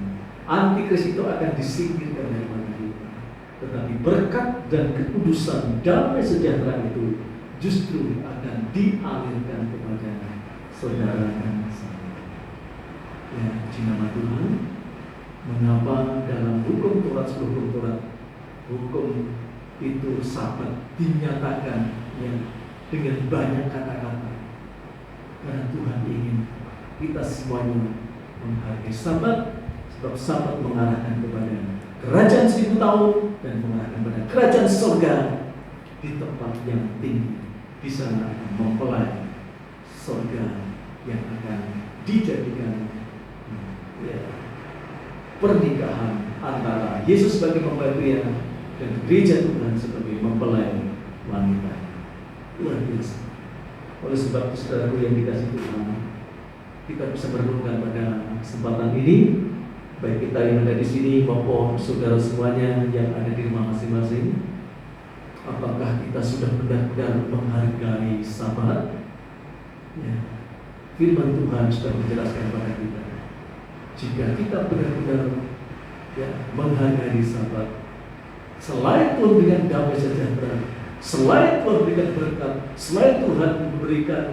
antikris itu akan disingkirkan daripada kita. Tetapi berkat dan kekudusan damai sejahtera itu justru akan dialirkan kepada saudara dan saya. Ya, puji nama Tuhan. Mengapa dalam hukum Taurat, hukum Taurat, hukum itu Sabat dinyatakan ya, dengan banyak kata-kata? Karena Tuhan ingin kita semuanya menghargai Sabat, sebab Sabat mengarahkan kepada kerajaan 1000 tahun dan mengarahkan kepada kerajaan surga di tempat yang tinggi. Di sana akan mempelai surga yang akan dijadikan ya, pernikahan antara Yesus sebagai pembaptian dan gereja Tuhan sebagai mempelai wanita. Luar biasa. Oleh sebab itu saudaraku yang dikasih Tuhan, kita bisa merenungkan pada kesempatan ini, baik kita yang ada di sini maupun saudara semuanya yang ada di rumah masing-masing. Apakah kita sudah benar-benar menghargai Sabat? Ya. Firman Tuhan sudah menjelaskan kepada kita. Jika kita benar-benar ya, menghargai Sabat, selain Tuhan dengan damai sejahtera, selain Tuhan berikan berkat, selain Tuhan memberikan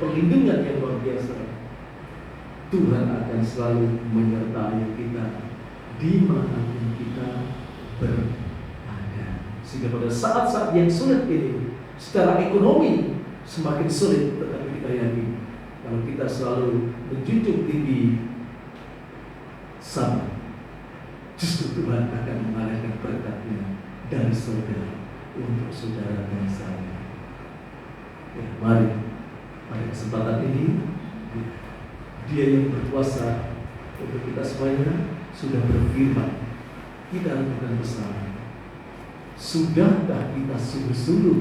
perlindungan yang luar biasa, Tuhan akan selalu menyertai kita dimanapun kita berada. Sehingga pada saat-saat yang sulit ini, secara ekonomi semakin sulit, tetapi kita yakin kalau kita selalu menjunjung tinggi Sabat, justru Tuhan akan mengalirkan berkatnya dari surga untuk saudara dan saya. Ya, mari pada kesempatan ini Dia yang berkuasa untuk kita semuanya sudah berfirman. Kita lakukan bersama. Sudahkah kita sungguh-sungguh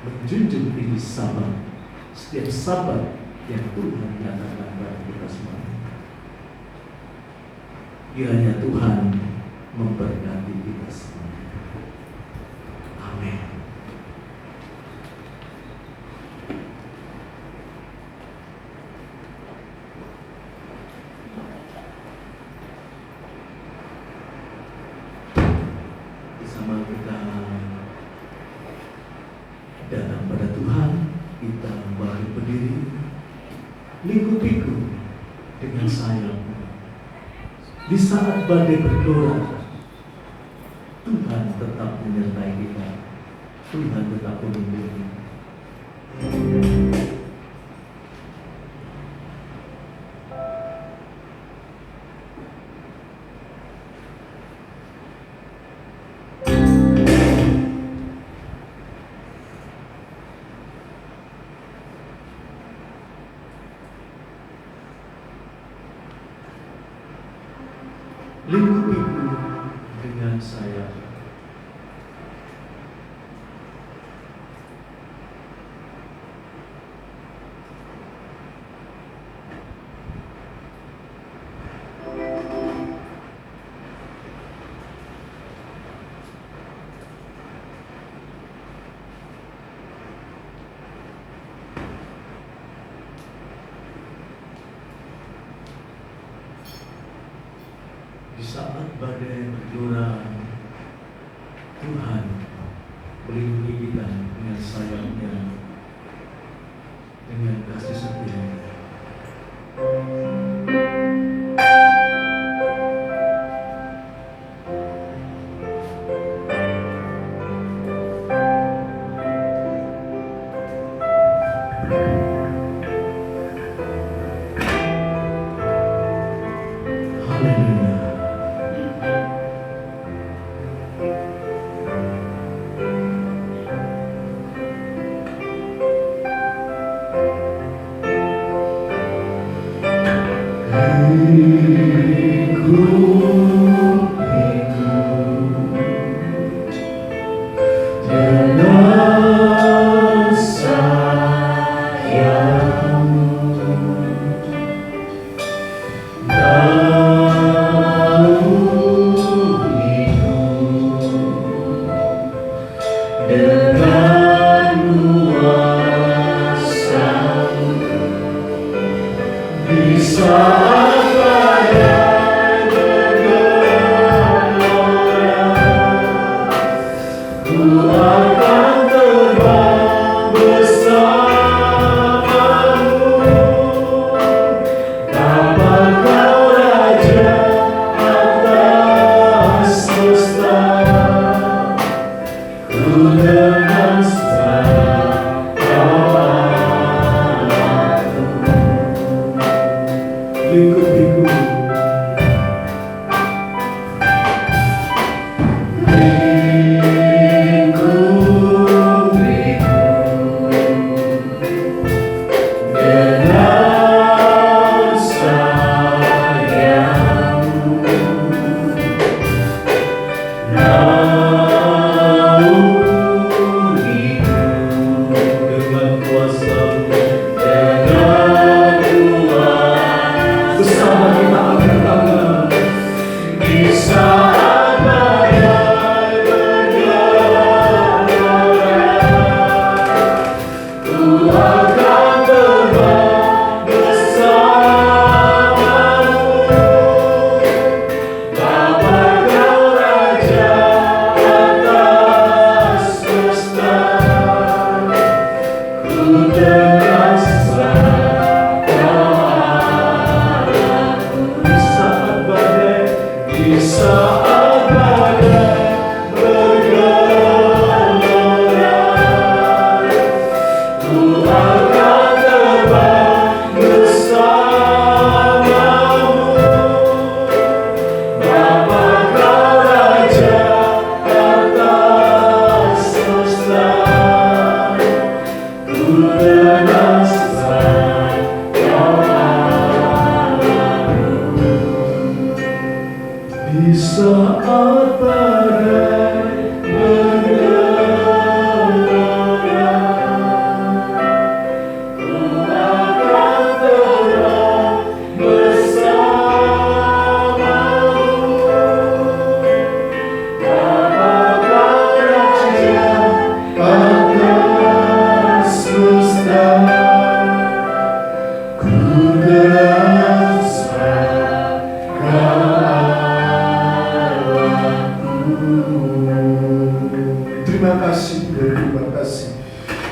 menjunjung tinggi Sabat? Setiap Sabat yang Tuhan nyatakan pada kita semua. Kiranya Tuhan memberkati kita semua. Amin. Bersama kita datang pada Tuhan, kita balik berdiri, lingkupiku dengan sayang. Di saat badai bergelora, Tuhan tetap menyertai kita. Tuhan tetap melindungi. Lingkupiku dengan sayang. Di saat badai bergelora, Tuhan melindungi kita dengan sayang-Nya, dengan kasih setia-Nya. Haleluya.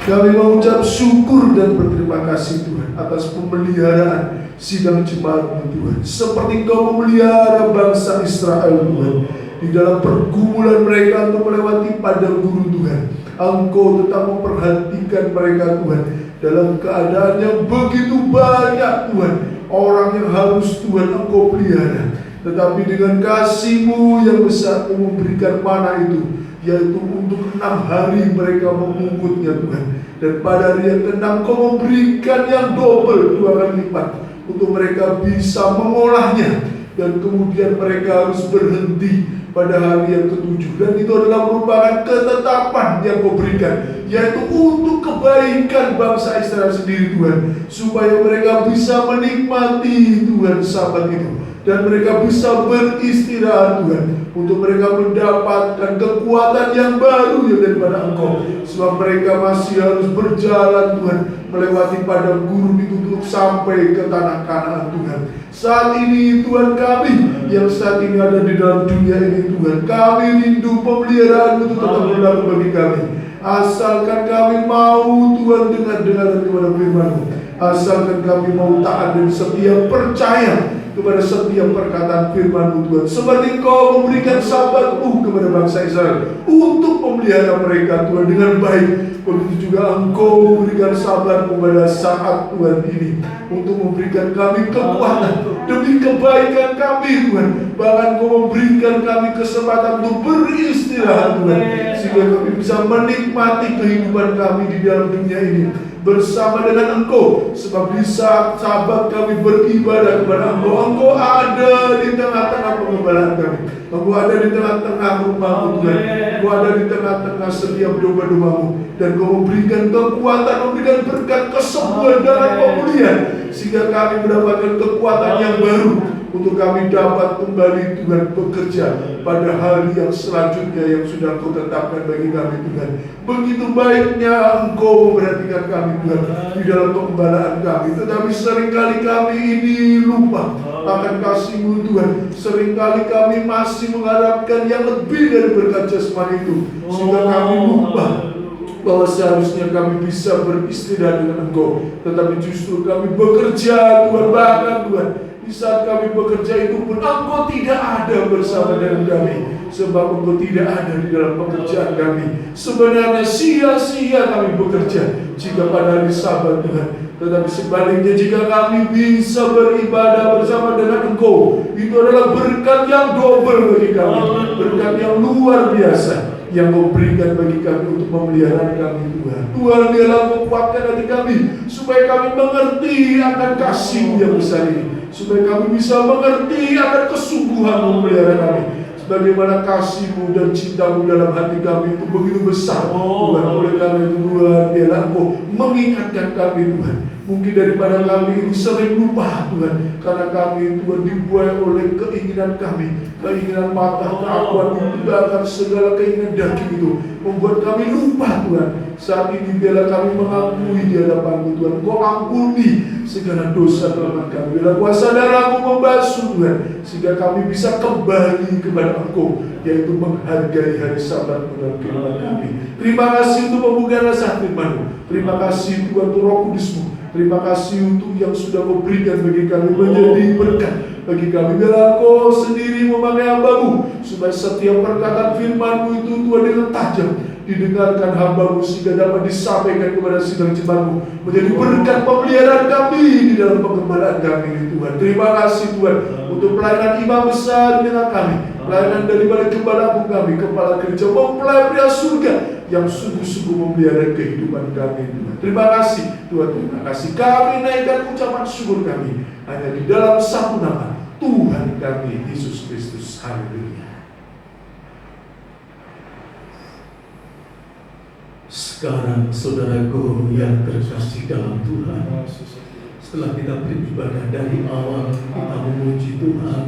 Kami mengucap syukur dan berterima kasih Tuhan atas pemeliharaan sidang jemaat-Mu Tuhan. Seperti Kau memelihara bangsa Israel Tuhan, di dalam pergumulan mereka untuk melewati padang gurun Tuhan, Engkau tetap memperhatikan mereka Tuhan. Dalam keadaan yang begitu banyak Tuhan, orang yang harus Tuhan Engkau pelihara, tetapi dengan kasih-Mu yang besar Kau memberikan mana itu, yaitu untuk 6 hari mereka memungkutnya Tuhan. Dan pada hari yang ke-6 Kau memberikan yang double 2 kali lipat untuk mereka bisa mengolahnya. Dan kemudian mereka harus berhenti pada hari yang ke-7. Dan itu adalah merupakan ketetapan yang Kau berikan, yaitu untuk kebaikan bangsa Israel sendiri Tuhan, supaya mereka bisa menikmati Tuhan Sabat itu, dan mereka bisa beristirahat Tuhan, untuk mereka mendapatkan kekuatan yang baru yang daripada Engkau. Sebab mereka masih harus berjalan Tuhan, melewati padang gurun itu untuk sampai ke tanah Kanaan Tuhan. Saat ini Tuhan kami yang saat ini ada di dalam dunia ini Tuhan, kami rindu pemeliharaan itu tetap berlaku bagi kami. Asalkan kami mau Tuhan dengar-dengar kepada firman-Mu, asalkan kami mau taat dan setia percaya kepada setiap perkataan firman-Mu Tuhan. Seperti Kau memberikan Sabat-Mu kepada bangsa Israel untuk memelihara mereka Tuhan dengan baik, begitu juga Engkau memberikan Sabat-Mu pada saat Tuhan ini untuk memberikan kami kekuatan demi kebaikan kami Tuhan. Bahkan Kau memberikan kami kesempatan untuk beristirahat Tuhan, sehingga kami bisa menikmati kehidupan kami di dalam dunia ini bersama dengan Engkau. Sebab di saat Sabat kami beribadah kepada Engkau, Engkau ada di tengah-tengah pengembalaan kami, Engkau ada di tengah-tengah rumah-Mu Tuhan, Engkau ada di tengah-tengah setiap domba-domba-Mu, dan Kau memberikan kekuatan, memberikan berkat kesembuhan dan pemulihan, sehingga kami mendapatkan kekuatan yang baru untuk kami dapat kembali Tuhan bekerja pada hari yang selanjutnya yang sudah Kau tetapkan bagi kami Tuhan. Begitu baiknya Engkau memperhatikan kami Tuhan di dalam pengembalaan kami, tetapi seringkali kami ini lupa akan kasih-Mu Tuhan. Seringkali kami masih mengharapkan yang lebih dari berkat jasmani itu, sehingga kami lupa bahwa seharusnya kami bisa beristirahat dengan Engkau, tetapi justru kami bekerja Tuhan. Bahkan Tuhan, di saat kami bekerja itu pun Engkau tidak ada bersama dengan kami, sebab Engkau tidak ada di dalam pekerjaan kami. Sebenarnya sia-sia kami bekerja jika pada hari Sabat Tuhan, tetapi sebaliknya jika kami bisa beribadah bersama dengan Engkau, itu adalah berkat yang double bagi kami, berkat yang luar biasa yang Kau berikan bagi kami untuk memelihara kami Tuhan. Tuhan, biarlah Kau kuatkan hati kami, supaya kami mengerti akan kasih-Mu yang besar ini, supaya kami bisa mengerti akan kesungguhan-Mu memelihara kami. Bagaimana kasih-Mu dan cinta-Mu dalam hati kami itu begitu besar Tuhan. Oleh karena itu Tuhan, biarlah Engkau mengingatkan kami Tuhan. Mungkin daripada kami ini sering lupa Tuhan, karena kami Tuhan dibuai oleh keinginan kami, keinginan mata, keakuan, bahkan segala keinginan daging itu membuat kami lupa Tuhan. Saat ini biarlah kami mengakui di hadapan-Mu Tuhan, Kau ampuni segala dosa kelemahan kami. Biarlah kuasa darah-Mu membasuh Tuhan, sehingga kami bisa kembali kepada Engkau, yaitu menghargai hari Sabat-Mu dan kehidupan kami. Terima kasih untuk pembukaan rasa firman-Mu. Terima kasih Tuhan untuk Roh Kudus-Mu. Terima kasih untuk yang sudah Kau berikan bagi kami menjadi berkat bagi kami. Biarlah Kau sendiri memakai hamba-Mu, supaya setiap perkataan firman-Mu itu Tuhan dengan tajam didengarkan hamba-Mu, sehingga dapat disampaikan kepada sidang jemaat-Mu, menjadi berkat pemeliharaan kami di dalam pengembalaan kami Tuhan. Terima kasih Tuhan untuk pelayanan imam besar di tengah kami, pelayanan daripada gembala kami, kepala gereja, mempelai pria surga yang sungguh-sungguh memelihara kehidupan kami Tuhan. Terima kasih Tuhan, terima kasih. Kami naikkan ucapan syukur kami hanya di dalam satu nama, Tuhan kami Yesus Kristus. Haleluya. Sekarang saudaraku yang terkasih dalam Tuhan, setelah kita beribadah dari awal, kita memuji Tuhan,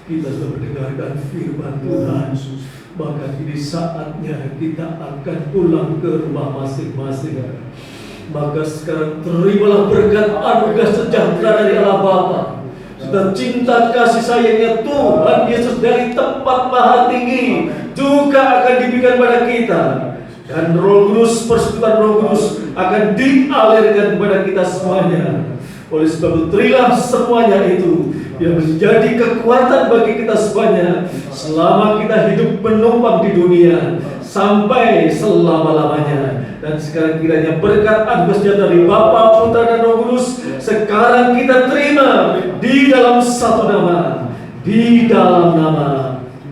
kita sudah mendengarkan firman Tuhan, maka ini saatnya kita akan pulang ke rumah masing-masing. Maka sekarang terimalah berkat anugerah sejahtera dari Allah Bapa, serta cinta kasih sayangnya Tuhan Yesus dari tempat maha tinggi juga akan diberikan pada kita. Dan Roh Kudus, persekutuan Roh Kudus akan dialirkan kepada kita semuanya. Oleh sebab itu, terilah semuanya itu yang menjadi kekuatan bagi kita semuanya selama kita hidup menumpang di dunia sampai selama-lamanya. Dan sekarang kiranya berkat anugerah sejahtera dari Bapa, Putra, dan Roh Kudus sekarang kita terima di dalam satu nama, di dalam nama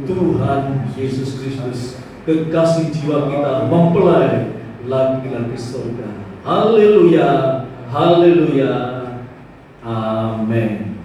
Tuhan Yesus Kristus. Kekasih jiwa kita mempelai lagi-lagi surga. Haleluya, haleluya, amin.